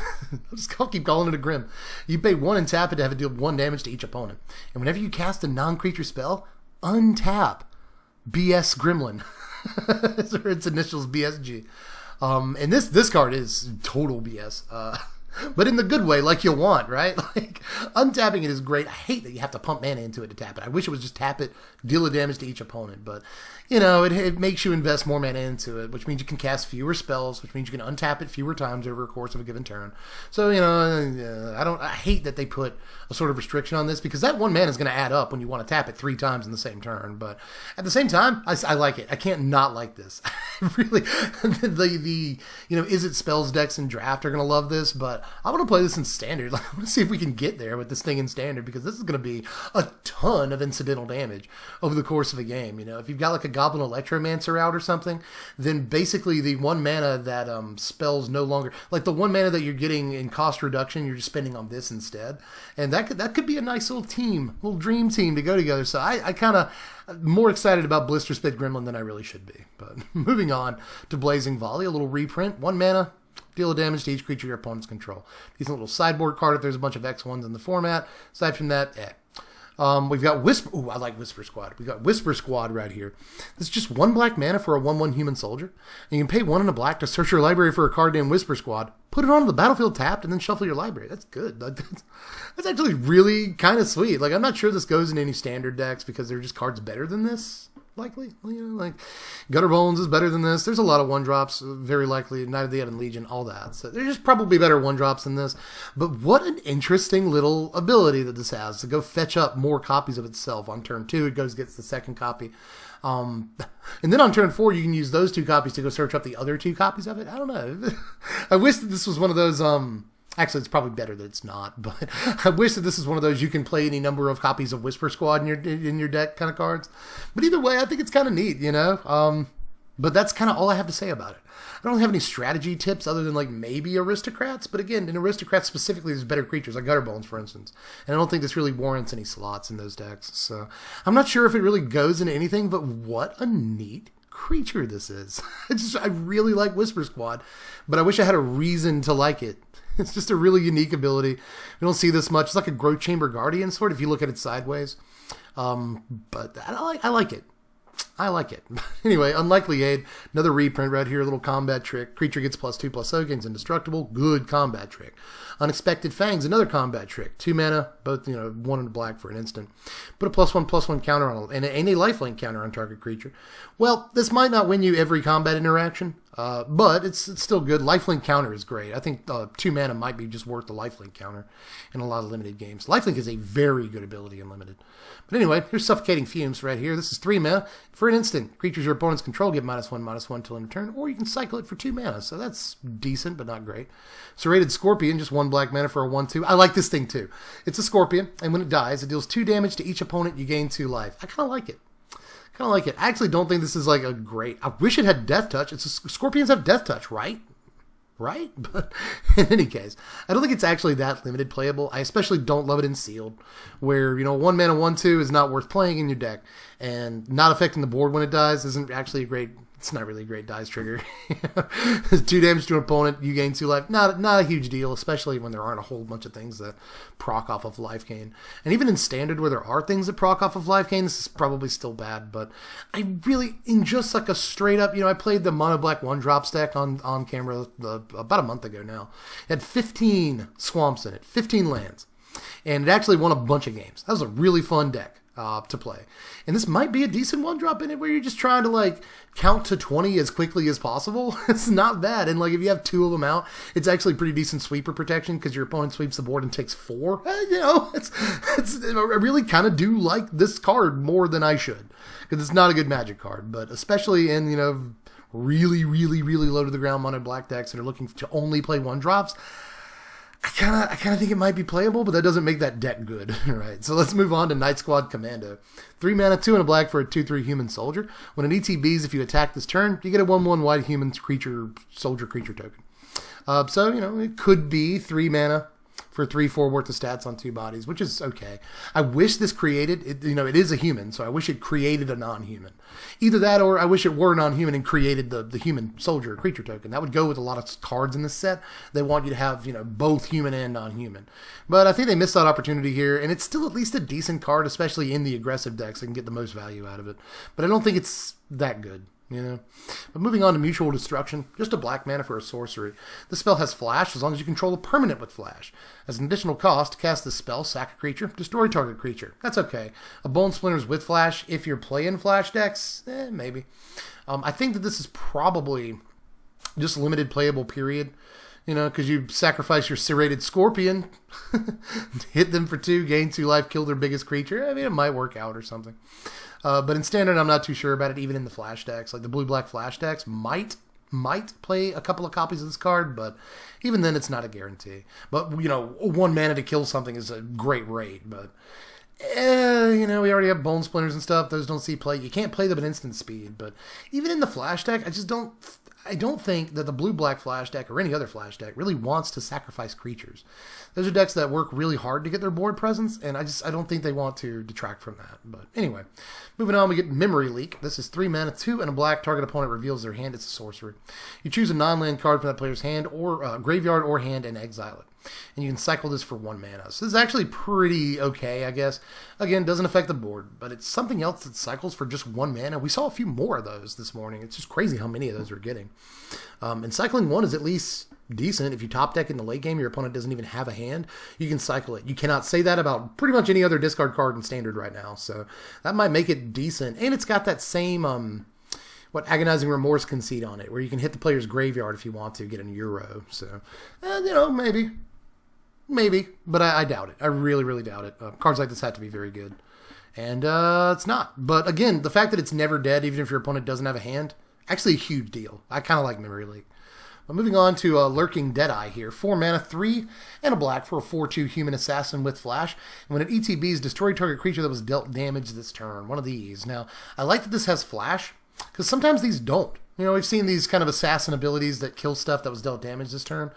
I'll keep calling it a grim. You pay 1 and tap it to have it deal 1 damage to each opponent. And whenever you cast a non-creature spell, untap BS Gremlin. Its initials BSG. And this card is total BS. But in the good way, like you want, right? Like, untapping it is great. I hate that you have to pump mana into it to tap it. I wish it was just tap it, deal the damage to each opponent. But, you know, it makes you invest more mana into it, which means you can cast fewer spells, which means you can untap it fewer times over the course of a given turn. So, you know, I hate that they put a sort of restriction on this, because that 1 mana is going to add up when you want to tap it 3 times in the same turn. But at the same time, I like it. I can't not like this. Really, you know, is it spells decks and draft are going to love this, but I want to play this in standard. Like, I want to see if we can get there with this thing in standard, because this is going to be a ton of incidental damage over the course of a game. You know, if you've got like a Goblin Electromancer out or something, then basically the 1 mana that spells no longer, like the 1 mana that you're getting in cost reduction, you're just spending on this instead, and that could be a nice little team, little dream team to go together. So I kind of more excited about Blister Spit Gremlin than I really should be. But moving on to Blazing Volley, a little reprint, 1 mana. Deal a damage to each creature your opponents control. Decent little sideboard card if there's a bunch of X1s in the format. Aside from that, we've got Whisper. Ooh, I like Whisper Squad. We've got Whisper Squad right here. This is just 1 black mana for a 1/1 human soldier. And you can pay 1 and a black to search your library for a card named Whisper Squad, put it onto the battlefield tapped, and then shuffle your library. That's good. That's actually really kind of sweet. Like, I'm not sure this goes in any standard decks, because they're just cards better than this. Likely, you know, like Gutter Bones is better than this. There's a lot of 1-drops, very likely. Night of the Ebon Legion, all that. So there's just probably better 1-drops than this. But what an interesting little ability that this has to go fetch up more copies of itself. On turn 2, it gets the second copy. And then on turn 4, you can use those 2 copies to go search up the other 2 copies of it. I don't know. I wish that this was one of those. Actually, it's probably better that it's not, but I wish that this is one of those you can play any number of copies of Whisper Squad in your deck kind of cards. But either way, I think it's kind of neat, you know? But that's kind of all I have to say about it. I don't have any strategy tips other than, like, maybe Aristocrats, but again, in Aristocrats specifically, there's better creatures, like Gutter Bones, for instance. And I don't think this really warrants any slots in those decks. So I'm not sure if it really goes into anything, but what a neat creature this is. I really like Whisper Squad, but I wish I had a reason to like it. It's just a really unique ability. We don't see this much. It's like a Growth Chamber Guardian, sort of, if you look at it sideways. But I like it. I like it. Anyway, Unlikely Aid, another reprint right here, a little combat trick. Creature gets +2/+0, gains indestructible. Good combat trick. Unexpected Fangs, another combat trick. 2 mana, both, you know, 1 and black for an instant. Put a +1/+1 counter on and a lifelink counter on target creature. Well, this might not win you every combat interaction, but it's still good. Lifelink counter is great. I think 2 mana might be just worth the lifelink counter in a lot of limited games. Lifelink is a very good ability in limited. But anyway, here's Suffocating Fumes right here. This is 3 mana. For an instant, creatures your opponents control get -1/-1 till end of turn, or you can cycle it for 2 mana, so that's decent, but not great. Serrated Scorpion, just 1 black mana for a 1/2. I like this thing too. It's a Scorpion, and when it dies, it deals 2 damage to each opponent. You gain 2 life. I kind of like it. I actually don't think this is like a great. I wish it had Death Touch. Scorpions have Death Touch, right? Right? But in any case, I don't think it's actually that limited playable. I especially don't love it in Sealed, where, you know, 1 mana 1/2 is not worth playing in your deck, and not affecting the board when it dies isn't actually a great. It's not really a great dice trigger. 2 damage to an opponent, you gain 2 life. Not a huge deal, especially when there aren't a whole bunch of things that proc off of life gain. And even in Standard, where there are things that proc off of life gain, this is probably still bad. But I really, in just like a straight up, you know, I played the mono black 1-drop deck on camera about a month ago now. It had 15 swamps in it, 15 lands. And it actually won a bunch of games. That was a really fun deck to play. And this might be a decent 1-drop in it, where you're just trying to, like, count to 20 as quickly as possible. It's not bad. And, like, if you have 2 of them out, it's actually pretty decent sweeper protection, because your opponent sweeps the board and takes 4. You know, I really kind of do like this card more than I should, because it's not a good Magic card. But especially in, you know, really, really, really low to the ground mono black decks that are looking to only play 1-drops, I kind of think it might be playable, but that doesn't make that deck good. Right, so let's move on to Night Squad Commando. 3 mana, 2 and a black for a 2/3 human soldier. When it ETBs, if you attack this turn, you get a 1/1 white human soldier creature token. So, you know, it could be 3 mana for 3/4 worth of stats on 2 bodies, which is okay. I wish this created, you know, it is a human, so I wish it created a non-human. Either that, or I wish it were non-human and created the human soldier creature token. That would go with a lot of cards in this set. They want you to have, you know, both human and non-human. But I think they missed that opportunity here, and it's still at least a decent card, especially in the aggressive decks that can get the most value out of it. But I don't think it's that good. you know. But moving on to Mutual Destruction, just a black mana for a sorcery. This spell has flash as long as you control a permanent with flash. As an additional cost, to cast this spell, sack a creature, destroy target creature. That's okay. A Bone Splinters with flash, if you're playing flash decks, maybe. I think that this is probably just limited playable period. You know, because you sacrifice your Serrated Scorpion, hit them for 2, gain 2 life, kill their biggest creature. I mean, it might work out or something. But in Standard, I'm not too sure about it, even in the Flash decks. Like, the blue-black Flash decks might play a couple of copies of this card, but even then, it's not a guarantee. But, you know, 1 mana to kill something is a great rate, but... you know, we already have Bone Splinters and stuff. Those don't see play. You can't play them at instant speed, but even in the Flash deck, I don't think that the blue-black Flash deck or any other Flash deck really wants to sacrifice creatures. Those are decks that work really hard to get their board presence, and I don't think they want to detract from that. But anyway, moving on, we get Memory Leak. This is 3 mana, 2 and a black. Target opponent reveals their hand. It's a sorcery. You choose a non-land card from that player's hand or graveyard or hand and exile it. And you can cycle this for 1 mana. So this is actually pretty okay, I guess. Again, doesn't affect the board, but it's something else that cycles for just 1 mana. We saw a few more of those this morning. It's just crazy how many of those we're getting. And cycling 1 is at least decent. If you top deck in the late game, your opponent doesn't even have a hand, you can cycle it. You cannot say that about pretty much any other discard card in Standard right now. So that might make it decent. And it's got that same... Agonizing Remorse conceit on it, where you can hit the player's graveyard if you want to get an Euro. So, you know, maybe, but I doubt it. I really, really doubt it. Cards like this have to be very good, and it's not. But again, the fact that it's never dead, even if your opponent doesn't have a hand, actually a huge deal. I kind of like Memory Leak. But moving on to Lurking Deadeye here. 4 mana, 3 and a black for a 4/2 human assassin with flash. And when it ETBs, destroy target creature that was dealt damage this turn. One of these. Now, I like that this has flash, because sometimes these don't. You know, we've seen these kind of assassin abilities that kill stuff that was dealt damage this turn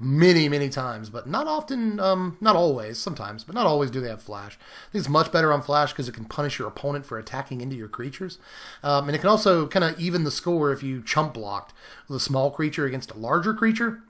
many, many times, but not often, not always, sometimes, but not always do they have flash. I think it's much better on flash because it can punish your opponent for attacking into your creatures. And it can also kind of even the score if you chump blocked with a small creature against a larger creature.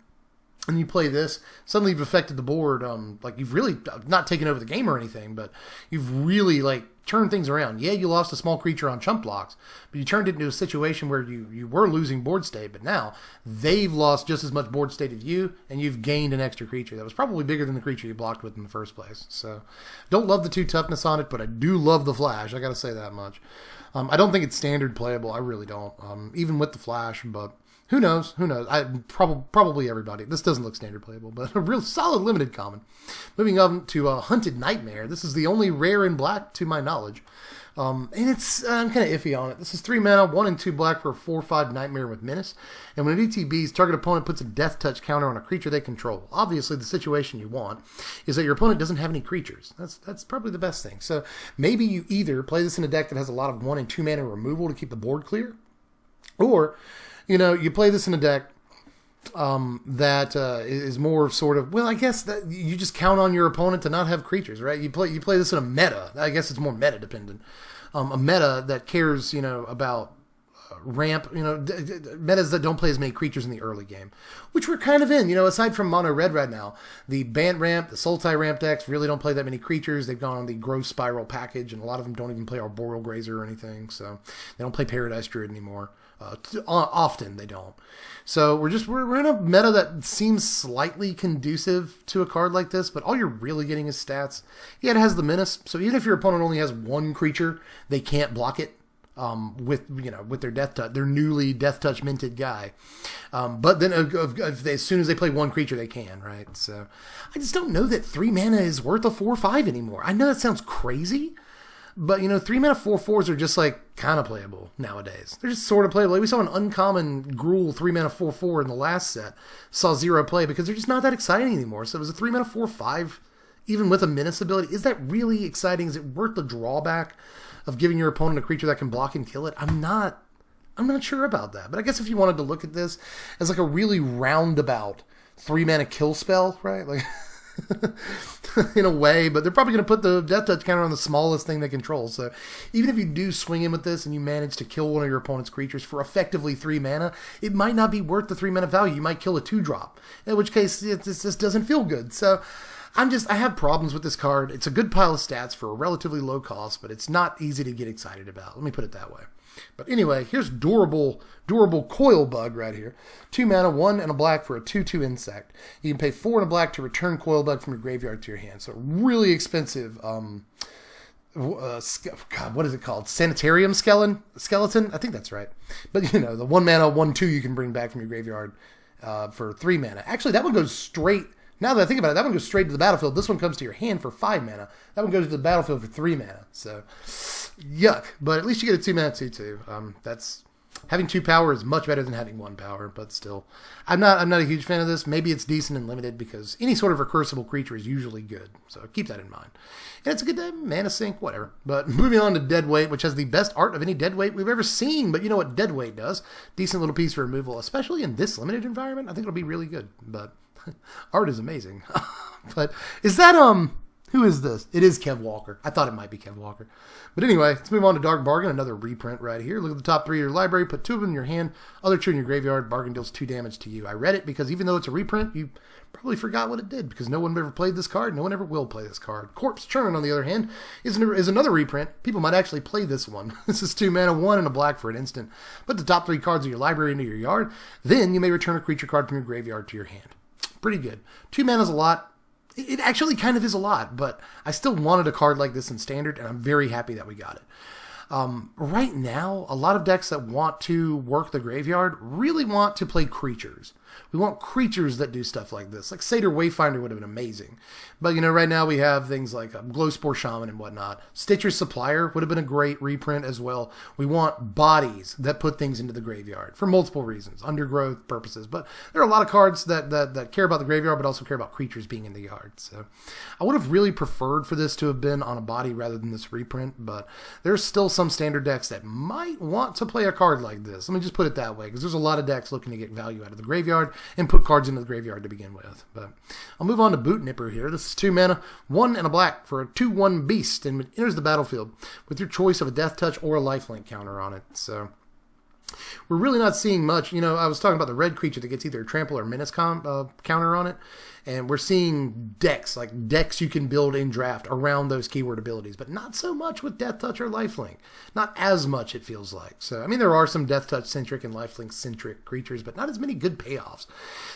And you play this, suddenly you've affected the board, like you've really not taken over the game or anything, but you've really like turned things around. Yeah, you lost a small creature on chump blocks, but you turned it into a situation where you were losing board state, but now they've lost just as much board state as you, and you've gained an extra creature that was probably bigger than the creature you blocked with in the first place. So, don't love the 2 toughness on it, but I do love the flash, I gotta say that much. I don't think it's standard playable, I really don't, even with the flash, but... Who knows? Who knows? Probably everybody. This doesn't look standard playable, but a real solid limited common. Moving on to Hunted Nightmare. This is the only rare in black to my knowledge. And it's, I'm kind of iffy on it. This is 3 mana, 1 and 2 black for a 4/5 Nightmare with Menace. And when it ETBs, target opponent puts a Death Touch counter on a creature they control. Obviously, the situation you want is that your opponent doesn't have any creatures. That's probably the best thing. So maybe you either play this in a deck that has a lot of 1 and 2 mana removal to keep the board clear, or... You know, you play this in a deck that is more sort of, well, I guess that you just count on your opponent to not have creatures, right? You play this in a meta. I guess it's more meta dependent. A meta that cares, you know, about ramp, you know, metas that don't play as many creatures in the early game, which we're kind of in, you know, aside from mono red right now. The Bant ramp, the Sultai ramp decks really don't play that many creatures. They've gone on the Growth Spiral package, and a lot of them don't even play Arboreal Grazer or anything, so they don't play Paradise Druid anymore. Often they don't. So we're in a meta that seems slightly conducive to a card like this, but all you're really getting is stats. Yeah, it has the Menace, so even if your opponent only has 1 creature, they can't block it with their Death Touch, their newly Death Touch minted guy. But then as soon as they play 1 creature, they can, right? So I just don't know that 3 mana is worth a 4/5 anymore. I know that sounds crazy, but, you know, 3 mana 4/4s are just, like, kind of playable nowadays. They're just sort of playable. Like, we saw an uncommon Gruul 3 mana 4/4 in the last set. Saw 0 play because they're just not that exciting anymore. So it was a 3 mana 4/5, even with a Menace ability. Is that really exciting? Is it worth the drawback of giving your opponent a creature that can block and kill it? I'm not sure about that. But I guess if you wanted to look at this as, like, a really roundabout 3 mana kill spell, right? Like... in a way, but they're probably going to put the Death Touch counter on the smallest thing they control. So even if you do swing in with this and you manage to kill one of your opponent's creatures for effectively 3 mana, it might not be worth the 3 mana value. You might kill a 2-drop, in which case it just doesn't feel good. So I have problems with this card. It's a good pile of stats for a relatively low cost, but it's not easy to get excited about. Let me put it that way. But anyway, here's Durable Coil Bug right here. 2 mana, 1 and a black for a 2/2 insect. You can pay 4 and a black to return Coil Bug from your graveyard to your hand. So really expensive. God, what is it called? Sanitarium skeleton? I think that's right. But, you know, the 1 mana, 1/2 you can bring back from your graveyard for 3 mana. Actually, that one goes straight. Now that I think about it, that one goes straight to the battlefield. This one comes to your hand for 5 mana. That one goes to the battlefield for 3 mana. So, yuck. But at least you get a 2 mana 2/2. That's having 2 power is much better than having 1 power, but still, I'm not a huge fan of this. Maybe it's decent and limited because any sort of recursible creature is usually good. So keep that in mind. And it's a good mana sink, whatever. But moving on to Deadweight, which has the best art of any Deadweight we've ever seen. But you know what Deadweight does? Decent little piece for removal, especially in this limited environment. I think it'll be really good. But art is amazing. But is that who is this? It is Kev Walker. I thought it might be Kev Walker. But anyway, let's move on to Dark Bargain, another reprint right here. Look at the top 3 of your library, put 2 of them in your hand, other 2 in your graveyard. Bargain deals 2 damage to you. I read it because even though it's a reprint, you probably forgot what it did because no one ever played this card. No one ever will play this card. Corpse Churn, on the other hand, is another reprint. People might actually play this one. This is 2 mana, 1 and a black for an instant. Put the top 3 cards of your library into your yard. Then you may return a creature card from your graveyard to your hand. Pretty good. 2 mana is a lot. It actually kind of is a lot, but I still wanted a card like this in Standard, and I'm very happy that we got it. Right now, a lot of decks that want to work the graveyard really want to play creatures. We want creatures that do stuff like this. Like Satyr Wayfinder would have been amazing. But, you know, right now we have things like Glowspore Shaman and whatnot. Stitcher's Supplier would have been a great reprint as well. We want bodies that put things into the graveyard for multiple reasons, undergrowth purposes. But there are a lot of cards that care about the graveyard but also care about creatures being in the yard. So I would have really preferred for this to have been on a body rather than this reprint. But there's still some Standard decks that might want to play a card like this. Let me just put it that way, because there's a lot of decks looking to get value out of the graveyard and put cards into the graveyard to begin with. But I'll move on to Boot Nipper here. This is 2 mana, 1 and a black for a 2/1 beast, and enters the battlefield with your choice of a Death Touch or a Lifelink counter on it. So we're really not seeing much. You know, I was talking about the red creature that gets either a Trample or Menace counter on it. And we're seeing decks you can build in draft around those keyword abilities, but not so much with Death Touch or Lifelink. Not as much, it feels like. So, I mean, there are some Death Touch-centric and Lifelink-centric creatures, but not as many good payoffs.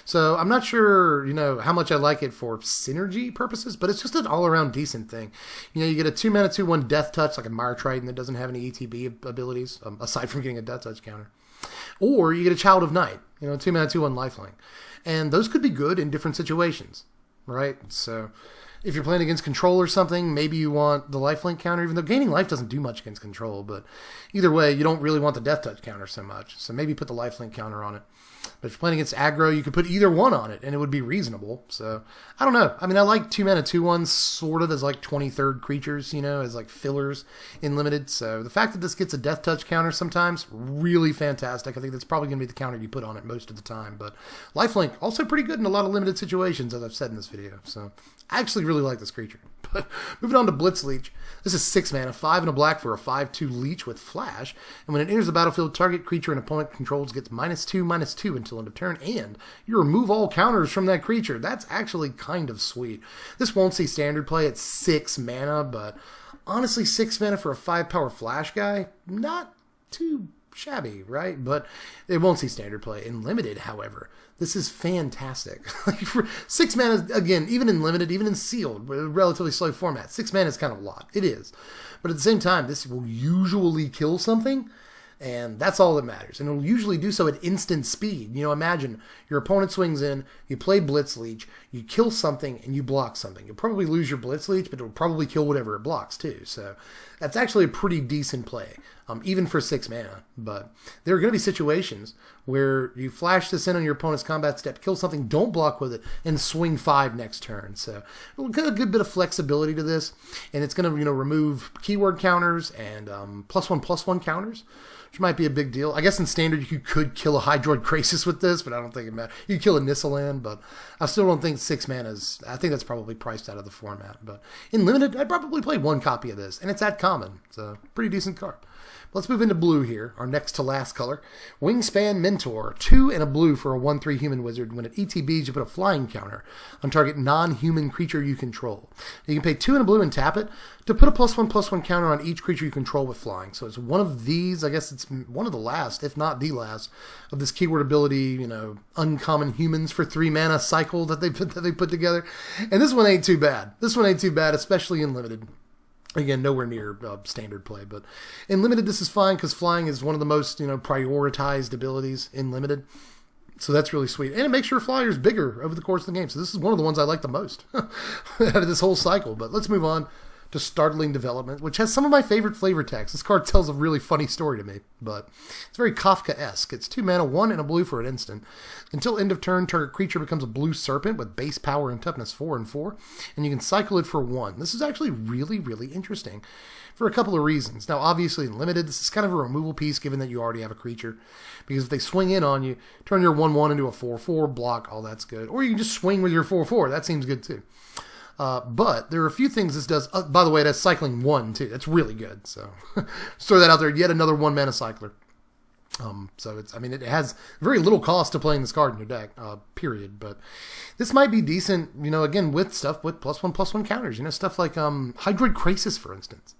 So, I'm not sure, you know, how much I like it for synergy purposes, but it's just an all-around decent thing. You know, you get a 2 mana, 2/1 Death Touch, like a Mire Triton that doesn't have any ETB abilities, aside from getting a Death Touch counter. Or you get a Child of Night, you know, 2 mana, 2/1 Lifelink. And those could be good in different situations, right? So if you're playing against control or something, maybe you want the Lifelink counter, even though gaining life doesn't do much against control. But either way, you don't really want the Death Touch counter so much. So maybe put the Lifelink counter on it. But if you're playing against aggro, you could put either one on it, and it would be reasonable. So, I don't know. I mean, I like 2 mana, 2/1s sort of as like 23rd creatures, you know, as like fillers in Limited. So, the fact that this gets a Death Touch counter sometimes, really fantastic. I think that's probably going to be the counter you put on it most of the time. But Lifelink, also pretty good in a lot of limited situations, as I've said in this video. So, I actually really like this creature. But moving on to Blitz Leech. This is 6 mana, 5 and a black for a 5/2 Leech with Flash. And when it enters the battlefield, target creature an opponent controls gets -2/-2 until end of turn. And you remove all counters from that creature. That's actually kind of sweet. This won't see Standard play at 6 mana, but honestly, 6 mana for a 5-power Flash guy, not too shabby, right? But it won't see Standard play. In Limited, however, this is fantastic. Like for 6 mana, again, even in Limited, even in Sealed, a relatively slow format, 6 mana is kind of a lot. It is. But at the same time, this will usually kill something, and that's all that matters. And it'll usually do so at instant speed. You know, imagine your opponent swings in, you play Blitz Leech, you kill something, and you block something. You'll probably lose your Blitz Leech, but it'll probably kill whatever it blocks too. So that's actually a pretty decent play, even for 6 mana. But there are going to be situations where you flash this in on your opponent's combat step, kill something, don't block with it, and swing 5 next turn. So we'll get a good bit of flexibility to this, and it's going to, you know, remove keyword counters and +1/+1 counters, which might be a big deal. I guess in Standard you could kill a Hydroid Krasis with this, but I don't think it matters. You could kill a Nissaland, but I still don't think 6 mana is... I think that's probably priced out of the format. But in Limited, I'd probably play 1 copy of this, and it's at common. It's a pretty decent card. Let's move into blue here, our next to last color. Wingspan Mentor, 2 and a blue for a 1/3 human wizard. When it ETBs, you put a flying counter on target non-human creature you control. You can pay 2 and a blue and tap it to put a +1/+1 counter on each creature you control with flying. So it's one of these, I guess it's one of the last, if not the last, of this keyword ability, uncommon humans for 3 mana cycle that they put together. And this one ain't too bad. This one ain't too bad, especially in limited. Again, nowhere near standard play, but in limited this is fine because flying is one of the most prioritized abilities in limited. So that's really sweet. And it makes your flyers bigger over the course of the game. So this is one of the ones I like the most out of this whole cycle. But let's move on to Startling Development, which has some of my favorite flavor text. This card tells a really funny story to me, but it's very Kafka-esque. It's 2 mana, 1 and a blue for an instant. Until end of turn, target creature becomes a blue serpent with base power and toughness 4 and 4, and you can cycle it for 1. This is actually really, really interesting for a couple of reasons. Now, obviously, in limited, this is kind of a removal piece given that you already have a creature, because if they swing in on you, turn your 1/1 into a 4/4, block, all that's good. Or you can just swing with your 4/4. That seems good, too. But there are a few things this does. By the way, it has cycling 1, too. That's really good. So just throw that out there. Yet another 1 mana cycler. So it has very little cost to playing this card in your deck, period. But this might be decent, again, with stuff with +1/+1 counters. Stuff like Hydroid Krasis, for instance.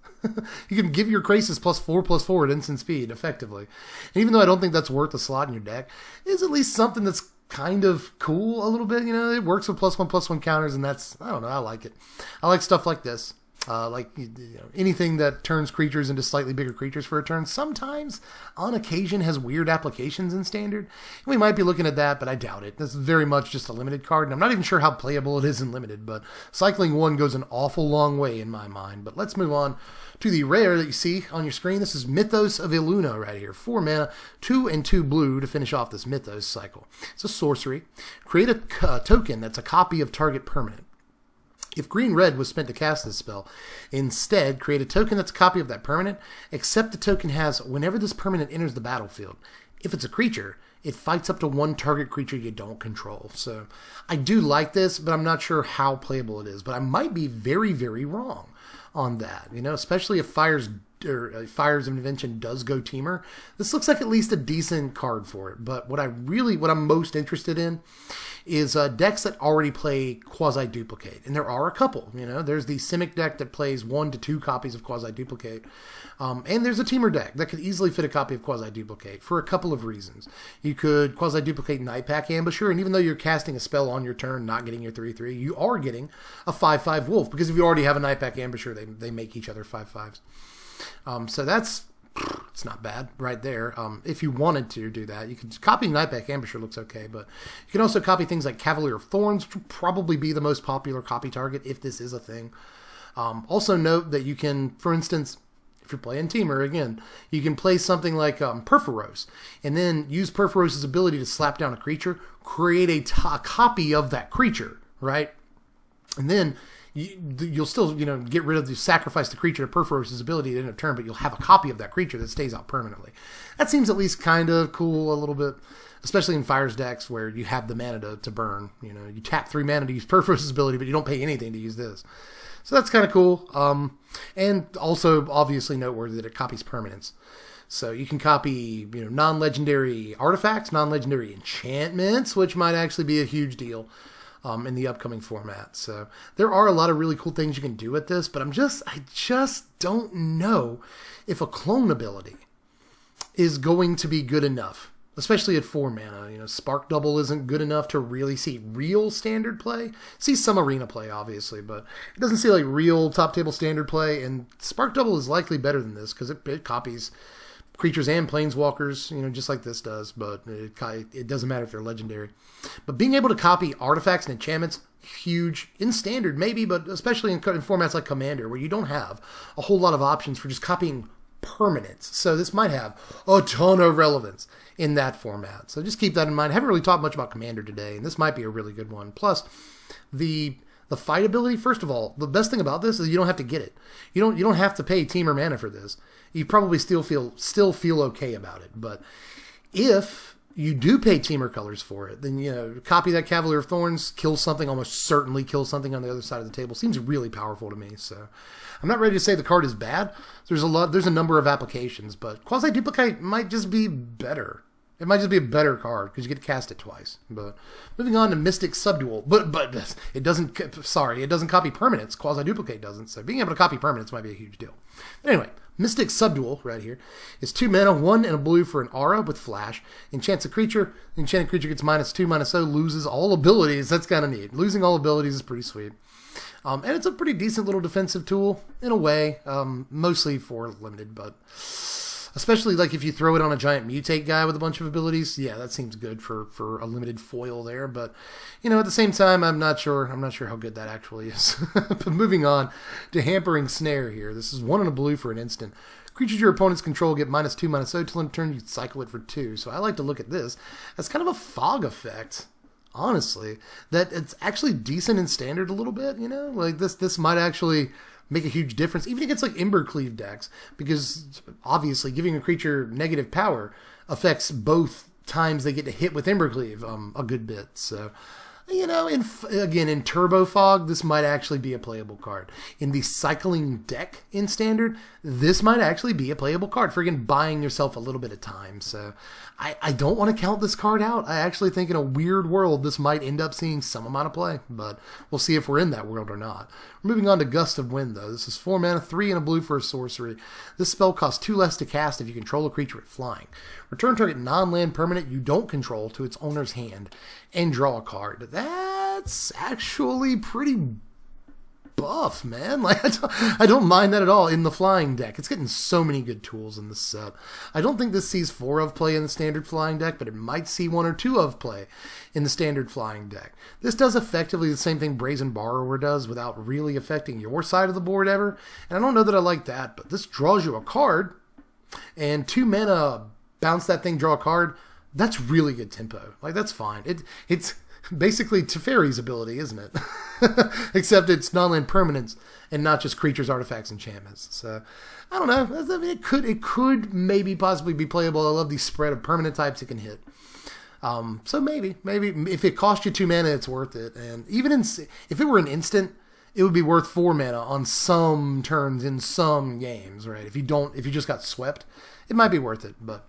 You can give your Krasis +4/+4 at instant speed, effectively. And even though I don't think that's worth a slot in your deck, it's at least something that's kind of cool a little bit. It works with +1/+1 counters, and I don't know, I like it. I like stuff like this. Anything that turns creatures into slightly bigger creatures for a turn sometimes, on occasion, has weird applications in Standard. We might be looking at that, but I doubt it. This is very much just a limited card, and I'm not even sure how playable it is in Limited, but cycling 1 goes an awful long way in my mind. But let's move on to the rare that you see on your screen. This is Mythos of Illuna right here. 4 mana, 2 and 2 blue to finish off this Mythos cycle. It's a sorcery. Create a token that's a copy of target permanent. If green-red was spent to cast this spell, instead, create a token that's a copy of that permanent, except the token has, whenever this permanent enters the battlefield, if it's a creature, it fights up to 1 target creature you don't control. So I do like this, but I'm not sure how playable it is. But I might be very, very wrong on that, especially if Fires of Invention does go Teamer. This looks like at least a decent card for it. But what I'm most interested in is decks that already play Quasi-Duplicate. And there are a couple, There's the Simic deck that plays 1 to 2 copies of Quasi-Duplicate. And there's a Teamer deck that could easily fit a copy of Quasi-Duplicate for a couple of reasons. You could Quasi-Duplicate Nightpack Ambusher, and even though you're casting a spell on your turn, not getting your 3/3, you are getting a 5/5 Wolf, because if you already have a Nightpack Ambusher, they make each other 5/5s. So it's not bad right there. If you wanted to do that, you could copy Nightpack Ambusher, looks okay, but you can also copy things like Cavalier of Thorns, which would probably be the most popular copy target if this is a thing. Also note that you can, for instance, if you're playing Teamer, again, you can play something like Perforos, and then use Perforos' ability to slap down a creature, create a copy of that creature, right? And then you'll still, get rid of sacrifice the creature to Perforos' ability at the end of turn, but you'll have a copy of that creature that stays out permanently. That seems at least kind of cool a little bit, especially in Fires decks where you have the mana to burn. You tap 3 mana to use Perforos' ability, but you don't pay anything to use this. So that's kind of cool. And also obviously noteworthy that it copies permanents. So you can copy, non-legendary artifacts, non-legendary enchantments, which might actually be a huge deal in the upcoming format. So there are a lot of really cool things you can do with this, but I just don't know if a clone ability is going to be good enough, especially at 4 mana. Spark Double isn't good enough to really see real Standard play. See some Arena play, obviously, but it doesn't see like real top table Standard play, and Spark Double is likely better than this because it copies creatures and planeswalkers, just like this does, but it doesn't matter if they're legendary. But being able to copy artifacts and enchantments, huge. In Standard, maybe, but especially in formats like Commander, where you don't have a whole lot of options for just copying permanents. So this might have a ton of relevance in that format. So just keep that in mind. I haven't really talked much about Commander today, and this might be a really good one. Plus, the fight ability, first of all, the best thing about this is you don't have to get it. You don't have to pay Teamer mana for this. You probably still feel okay about it. But if you do pay Teamer colors for it, then, you know, copy that Cavalier of Thorns, kill something, almost certainly kill something on the other side of the table. Seems really powerful to me, so I'm not ready to say the card is bad. There's a number of applications, but Quasi-Duplicate might just be better. It might just be a better card, because you get to cast it twice. But moving on to Mystic Subdual. But it doesn't copy permanents. Quasi-Duplicate doesn't, so being able to copy permanents might be a huge deal. But anyway, Mystic Subdual, right here, is 2 mana, 1 and a blue for an aura with flash. Enchants a creature. The enchanted creature gets -2/-0, loses all abilities. That's kind of neat. Losing all abilities is pretty sweet. And it's a pretty decent little defensive tool, in a way. Mostly for limited, but especially like if you throw it on a giant mutate guy with a bunch of abilities, yeah, that seems good for a limited foil there. But, you know, at the same time, I'm not sure how good that actually is. But moving on to Hampering Snare here. This is 1 and a blue for an instant. Creatures your opponents control get -2/-0 till in turn you cycle it for 2. So I like to look at this as kind of a fog effect, honestly, that it's actually decent in standard a little bit, you know? Like this might actually make a huge difference, even against like Embercleave decks, because obviously giving a creature negative power affects both times they get to hit with Embercleave a good bit. So, you know, in Turbo Fog, this might actually be a playable card. In the cycling deck in Standard, this might actually be a playable card for, again, buying yourself a little bit of time. So I don't want to count this card out. I actually think in a weird world, this might end up seeing some amount of play, but we'll see if we're in that world or not. We're moving on to Gust of Wind, though. This is 4 mana, 3 and a blue for a sorcery. This spell costs 2 less to cast if you control a creature with flying. Return target non-land permanent you don't control to its owner's hand and draw a card. That's actually pretty buff, man. Like, I don't mind that at all in the flying deck. It's getting so many good tools in this set. I don't think this sees 4 of play in the standard flying deck, but it might see 1 or 2 of play in the standard flying deck. This does effectively the same thing Brazen Borrower does without really affecting your side of the board ever, and I don't know that I like that, but this draws you a card, and 2 mana, bounce that thing, draw a card. That's really good tempo. Like, that's fine. It's basically Teferi's ability, isn't it? Except it's non-land permanents and not just creatures, artifacts, enchantments. So, I don't know. I mean, it could maybe possibly be playable. I love the spread of permanent types it can hit. So maybe if it cost you 2 mana, it's worth it. And even if it were an instant, it would be worth 4 mana on some turns in some games, right? If you just got swept, it might be worth it, but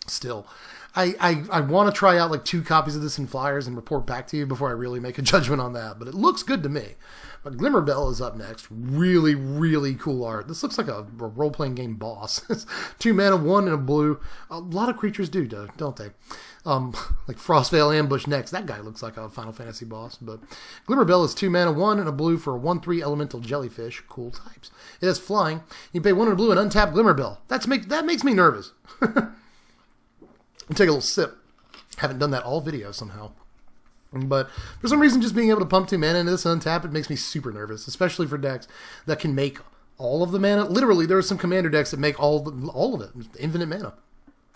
still, I want to try out like 2 copies of this in Flyers and report back to you before I really make a judgment on that. But it looks good to me. But Glimmerbell is up next. Really, really cool art. This looks like a role-playing game boss. 2 mana, 1 and a blue. A lot of creatures do, don't they? Like Frostvale Ambush next. That guy looks like a Final Fantasy boss. But Glimmerbell is 2 mana, 1 and a blue for a 1/3 elemental jellyfish. Cool types. It has flying. You pay 1 and a blue and untap Glimmerbell. That makes me nervous. Take a little sip. Haven't done that all video somehow. But for some reason, just being able to pump 2 mana into this and untap it makes me super nervous, especially for decks that can make all of the mana. Literally, there are some commander decks that make all of it, infinite mana.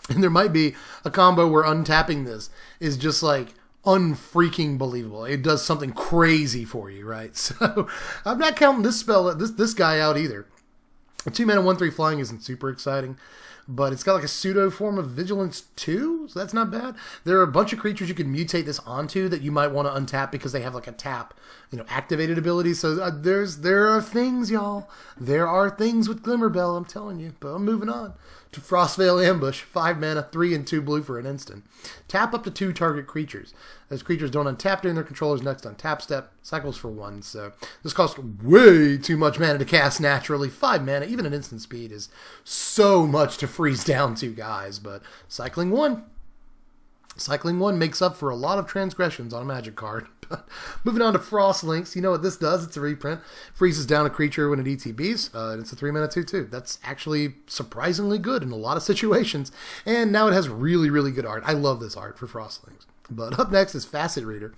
And there might be a combo where untapping this is just like unfreaking believable. It does something crazy for you, right? So I'm not counting this guy out either. A 2 mana 1/3 flying isn't super exciting, but it's got like a pseudo form of Vigilance 2, so that's not bad. There are a bunch of creatures you can mutate this onto that you might want to untap because they have like a tap, activated ability. So there are things, y'all. There are things with Glimmerbell, I'm telling you. But I'm moving on to Frostvale Ambush. 5 mana, 3 and 2 blue for an instant. Tap up to 2 target creatures. Those creatures don't untap during their controller's next untap step. Cycles for 1. So this costs way too much mana to cast naturally. 5 mana, even at instant speed, is so much to freeze down 2 guys. But cycling 1 makes up for a lot of transgressions on a Magic card. Moving on to Frost Links. You know what this does? It's a reprint. Freezes down a creature when it ETBs. And it's a 3 mana 2/2. That's actually surprisingly good in a lot of situations. And now it has really, really good art. I love this art for Frost Links. But up next is Facet Raider.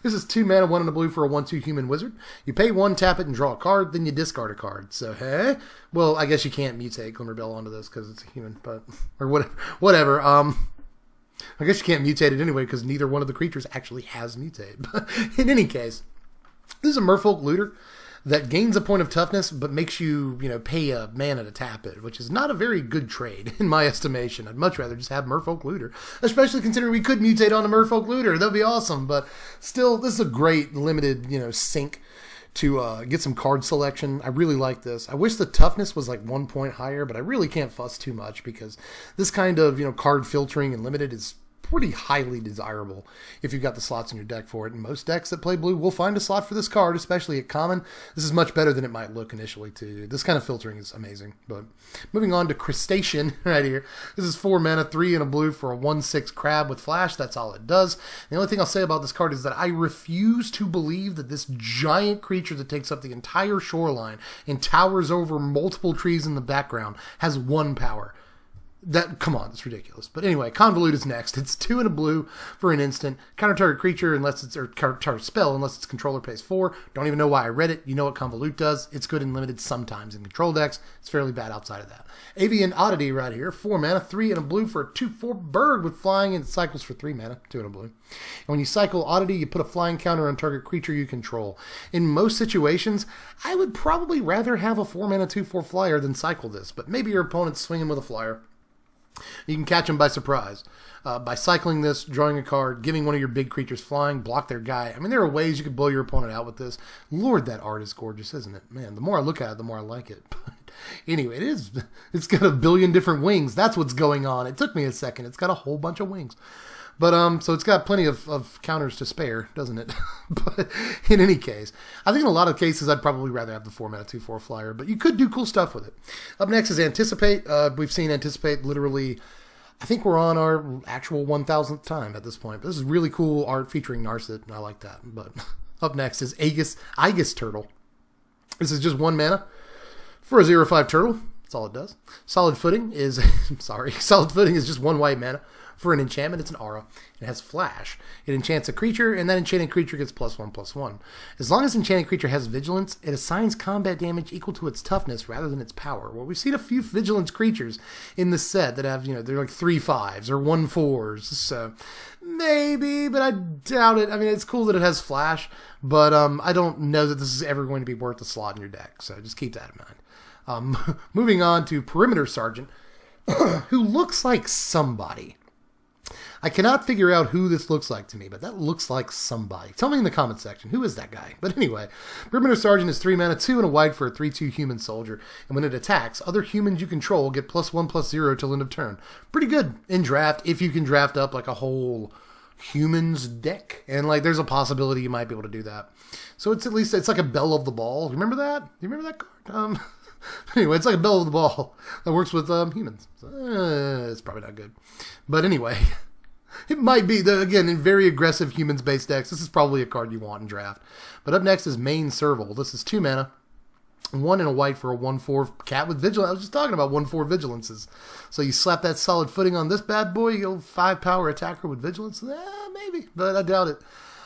This is 2 mana, 1 and a blue for a 1/2 human wizard. You pay 1, tap it, and draw a card, then you discard a card. So, hey? Well, I guess you can't mutate Glimmerbell onto this because it's a human, but, or whatever. I guess you can't mutate it anyway because neither one of the creatures actually has mutate. But in any case, this is a Merfolk Looter. that gains a point of toughness, but makes you, pay a mana to tap it, which is not a very good trade, in my estimation. I'd much rather just have Merfolk Looter, especially considering we could mutate on a Merfolk Looter. That'd be awesome, but still, this is a great limited, sink to get some card selection. I really like this. I wish the toughness was like 1 point higher, but I really can't fuss too much because this kind of, card filtering and limited is pretty highly desirable if you've got the slots in your deck for it. And most decks that play blue will find a slot for this card, especially at common. This is much better than it might look initially too. This kind of filtering is amazing. But moving on to Crustacean right here. This is 4 mana, 3 and a blue for a 1/6 crab with flash. That's all it does. The only thing I'll say about this card is that I refuse to believe that this giant creature that takes up the entire shoreline and towers over multiple trees in the background has 1 power. Come on, that's ridiculous. But anyway, Convolute is next. It's 2 and a blue for an instant. Counter target creature counter target spell unless its controller pays 4. Don't even know why I read it. You know what Convolute does. It's good in limited sometimes in control decks. It's fairly bad outside of that. Avian Oddity right here. 4 mana, 3 and a blue for a 2/4 bird with flying, and it cycles for 3 mana, 2 and a blue. And when you cycle Oddity, you put a flying counter on target creature you control. In most situations, I would probably rather have a 4 mana, 2/4 flyer than cycle this, but maybe your opponent's swinging with a flyer. You can catch them by surprise. By cycling this, drawing a card, giving one of your big creatures flying, block their guy. I mean, there are ways you could blow your opponent out with this. Lord, that art is gorgeous, isn't it? Man, the more I look at it, the more I like it. But anyway, it's got a billion different wings. That's what's going on. It took me a second. It's got a whole bunch of wings. But, so it's got plenty of counters to spare, doesn't it? But in any case, I think in a lot of cases, I'd probably rather have the 4 mana 2/4 flyer, but you could do cool stuff with it. Up next is Anticipate. We've seen Anticipate literally, I think we're on our actual 1000th time at this point. But this is really cool art featuring Narset, and I like that. But up next is Aegis Turtle. This is just 1 mana for a 0/5 turtle. That's all it does. Solid Footing is, Solid Footing is just 1 white mana. For an enchantment, it's an aura. It has flash. It enchants a creature, and that enchanted creature gets +1/+1. As long as enchanted creature has vigilance, it assigns combat damage equal to its toughness rather than its power. Well, we've seen a few vigilance creatures in this set that have, they're like 3/5s or 1/4s. So maybe, but I doubt it. I mean, it's cool that it has flash, but I don't know that this is ever going to be worth a slot in your deck. So just keep that in mind. Moving on to Perimeter Sergeant, who looks like somebody. I cannot figure out who this looks like to me, but that looks like somebody. Tell me in the comment section, who is that guy? But anyway, Perimeter Sergeant is 3 mana, 2 and a white for a 3/2 human soldier. And when it attacks, other humans you control get +1/+0 till end of turn. Pretty good in draft if you can draft up like a whole humans deck. And like there's a possibility you might be able to do that. So it's at least, it's like a Bell of the Ball. Remember that? You remember that card? Anyway, it's like a Bell of the Ball that works with humans. So, it's probably not good. But anyway, it might be, again, in very aggressive humans-based decks, this is probably a card you want in draft. But up next is Main Serval. This is 2 mana, 1 and a white for a 1/4 cat with vigilance. I was just talking about 1/4 vigilances. So you slap that Solid Footing on this bad boy, you go 5 power attacker with vigilance? Maybe, but I doubt it.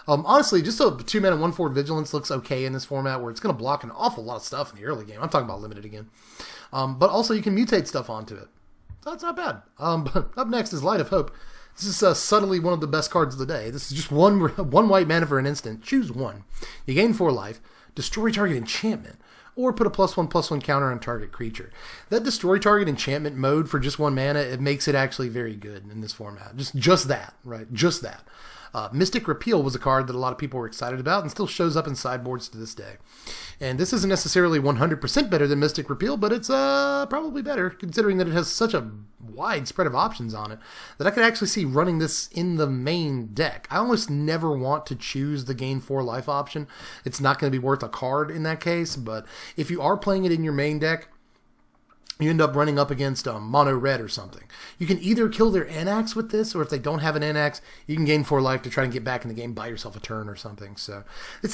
Honestly, just a 2 mana 1/4 vigilance looks okay in this format where it's going to block an awful lot of stuff in the early game. I'm talking about limited again. But also you can mutate stuff onto it. So that's not bad. But up next is Light of Hope. This is subtly one of the best cards of the day. This is just one white mana for an instant. Choose one. You gain 4 life, destroy target enchantment, or put a +1/+1 counter on target creature. That destroy target enchantment mode for just 1 mana, it makes it actually very good in this format. Just that, right? Just that. Mystic Repeal was a card that a lot of people were excited about and still shows up in sideboards to this day. And this isn't necessarily 100% better than Mystic Repeal, but it's probably better considering that it has such a wide spread of options on it that I could actually see running this in the main deck. I almost never want to choose the gain 4 life option. It's not going to be worth a card in that case, but if you are playing it in your main deck, you end up running up against mono red or something. You can either kill their Anax with this, or if they don't have an Anax, you can gain 4 life to try and get back in the game, buy yourself a turn or something. So it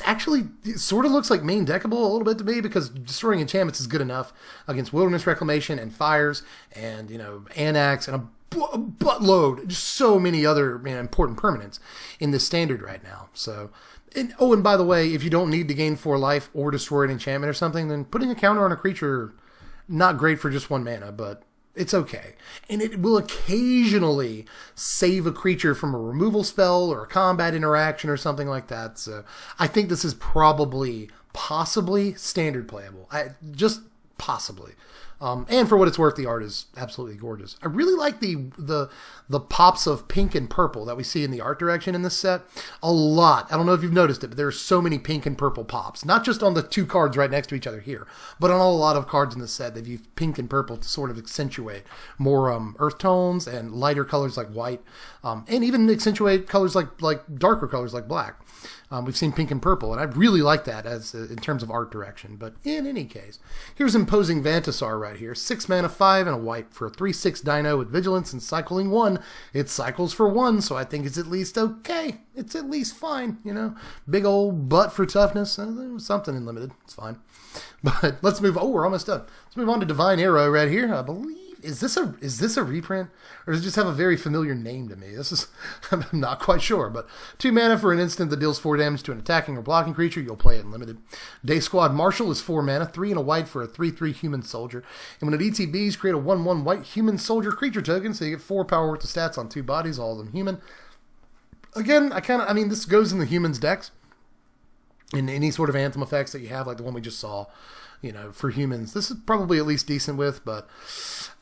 sort of looks like main deckable a little bit to me, because destroying enchantments is good enough against Wilderness Reclamation and Fires and, Anax and a buttload, just so many other important permanents in the standard right now. So, and by the way, if you don't need to gain 4 life or destroy an enchantment or something, then putting a counter on a creature, not great for just 1 mana, but It's okay. And it will occasionally save a creature from a removal spell or a combat interaction or something like that. So I think this is probably, possibly standard playable. Just possibly. And for what it's worth, the art is absolutely gorgeous. I really like the pops of pink and purple that we see in the art direction in this set a lot. I don't know if you've noticed it, but there are so many pink and purple pops. Not just on the two cards right next to each other here, but on a lot of cards in the set. They've used pink and purple to sort of accentuate more earth tones and lighter colors like white, and even accentuate colors like darker colors like black. We've seen pink and purple, and I really like that as in terms of art direction. But in any case, here's Imposing Vantasaur right here. 6 mana, 5 and a white for a 3/6 dino with vigilance and cycling 1. It cycles for 1, so I think it's at least okay. It's at least fine, you know. Big old butt for toughness. Something in limited. It's fine. But let's move. Oh, we're almost done. Let's move on to Divine Arrow right here. I believe. Is this a reprint, or does it just have a very familiar name to me? I'm not quite sure, but 2 mana for an instant that deals 4 damage to an attacking or blocking creature. You'll play it in limited. Day Squad Marshal is 4 mana, 3 and a white for a 3/3 human soldier. And when it ETBs, create a 1/1 white human soldier creature token, so you get 4 power worth of stats on 2 bodies, all of them human. Again, this goes in the humans decks. In any sort of Anthem effects that you have, like the one we just saw, you know, for humans. This is probably at least decent with, but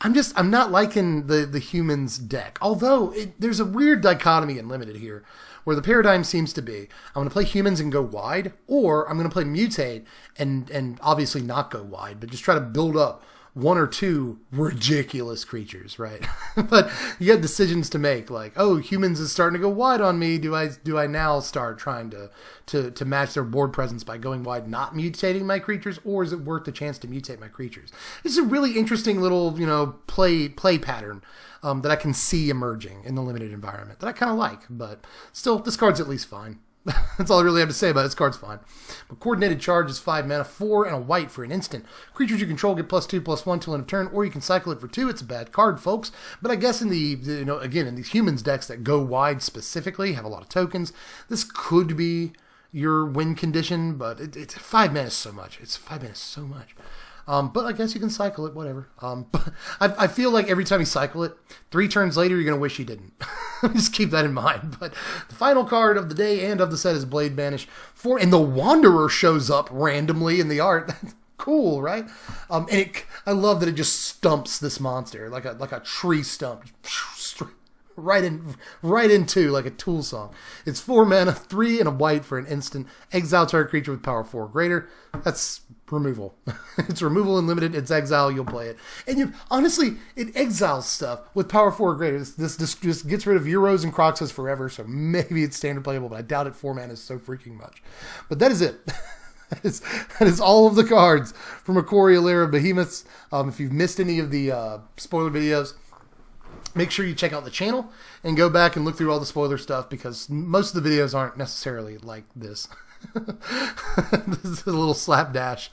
I'm not liking the humans deck. Although there's a weird dichotomy in limited here, where the paradigm seems to be, I'm going to play humans and go wide, or I'm going to play mutate and obviously not go wide, but just try to build up 1 or 2 ridiculous creatures, right? But you got decisions to make, like, oh, humans is starting to go wide on me. Do I now start trying to match their board presence by going wide, not mutating my creatures, or is it worth the chance to mutate my creatures? This is a really interesting little, you know, play pattern that I can see emerging in the limited environment that I kind of like, but still, this card's at least fine. That's all I really have to say about it. This card's fine. But Coordinated Charge is 5 mana, 4 and a white for an instant. Creatures you control get +2/+1 till end of turn, or you can cycle it for 2. It's a bad card, folks. But I guess in in these humans decks that go wide specifically, have a lot of tokens, this could be your win condition, but it's 5 mana is so much. It's 5 mana is so much. But I guess you can cycle it, whatever. But I feel like every time you cycle it, 3 turns later, you're going to wish you didn't. Just keep that in mind. But the final card of the day and of the set is Blade Banish. And the Wanderer shows up randomly in the art. Cool, right? I love that it just stumps this monster like a tree stump. Right into like a Tool song. It's 4 mana, 3 and a white for an instant. Exile target creature with power 4 or greater. That's removal. It's removal and limited. It's exile. You'll play it. And honestly, it exiles stuff with power 4 or greater. This just gets rid of Euros and Croxes forever. So maybe it's standard playable, but I doubt it. 4 mana is so freaking much. But that is it. That is all of the cards from Ikoria, Lair of Behemoths. If you've missed any of the spoiler videos, make sure you check out the channel and go back and look through all the spoiler stuff, because most of the videos aren't necessarily like this. This is a little slapdash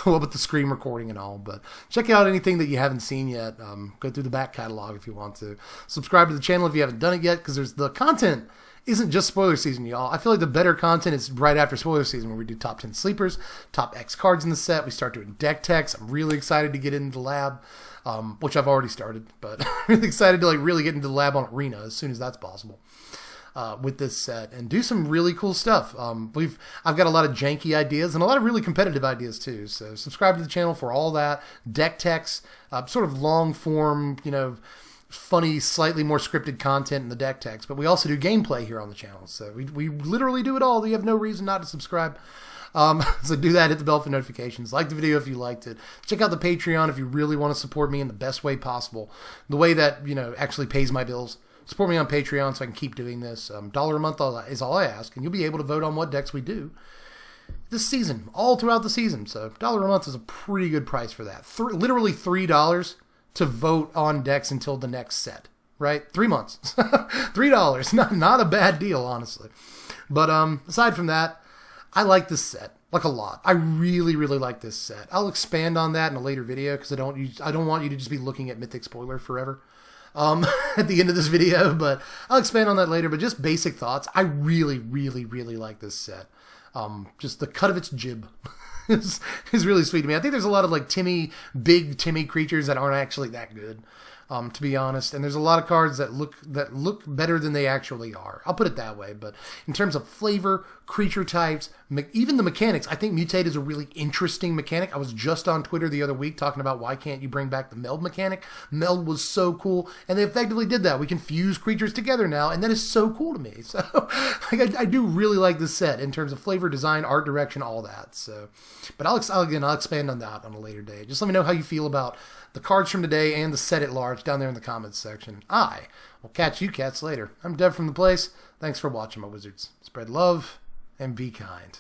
with the screen recording and all, but check out anything that you haven't seen yet. Go through the back catalog if you want to. Subscribe to the channel if you haven't done it yet, because the content isn't just spoiler season, y'all. I feel like the better content is right after spoiler season, where we do top 10 sleepers, top X cards in the set. We start doing deck techs. I'm really excited to get into the lab, which I've already started, but really excited to really get into the lab on Arena as soon as that's possible with this set and do some really cool stuff. I've got a lot of janky ideas and a lot of really competitive ideas too. So subscribe to the channel for all that. Deck techs, sort of long form, funny, slightly more scripted content in the deck techs, but we also do gameplay here on the channel. So we literally do it all. You have no reason not to subscribe. So do that, hit the bell for notifications, like the video if you liked it, check out the Patreon if you really want to support me in the best way possible, the way that, actually pays my bills. Support me on Patreon so I can keep doing this. $1 a month is all I ask, and you'll be able to vote on what decks we do this season, all throughout the season. So $1 a month is a pretty good price for that. Literally $3 to vote on decks until the next set, right? 3 months. $3. Not a bad deal, honestly. But aside from that, I like this set, like a lot. I really, really like this set. I'll expand on that in a later video, because I don't want you to just be looking at Mythic spoiler forever at the end of this video, but I'll expand on that later. But just basic thoughts. I really, really, really like this set. Just the cut of its jib is really sweet to me. I think there's a lot of like big Timmy creatures that aren't actually that good, to be honest. And there's a lot of cards that look better than they actually are. I'll put it that way. But in terms of flavor, creature types, even the mechanics, I think Mutate is a really interesting mechanic. I was just on Twitter the other week talking about why can't you bring back the meld mechanic. Meld was so cool, and they effectively did that. We can fuse creatures together now, and that is so cool to me. So like, I do really like this set in terms of flavor, design, art direction, all that. So, but I'll expand on that on a later day. Just let me know how you feel about the cards from today and the set at large down there in the comments section. I will catch you cats later. I'm Dev from The Place. Thanks for watching, my wizards. Spread love and be kind.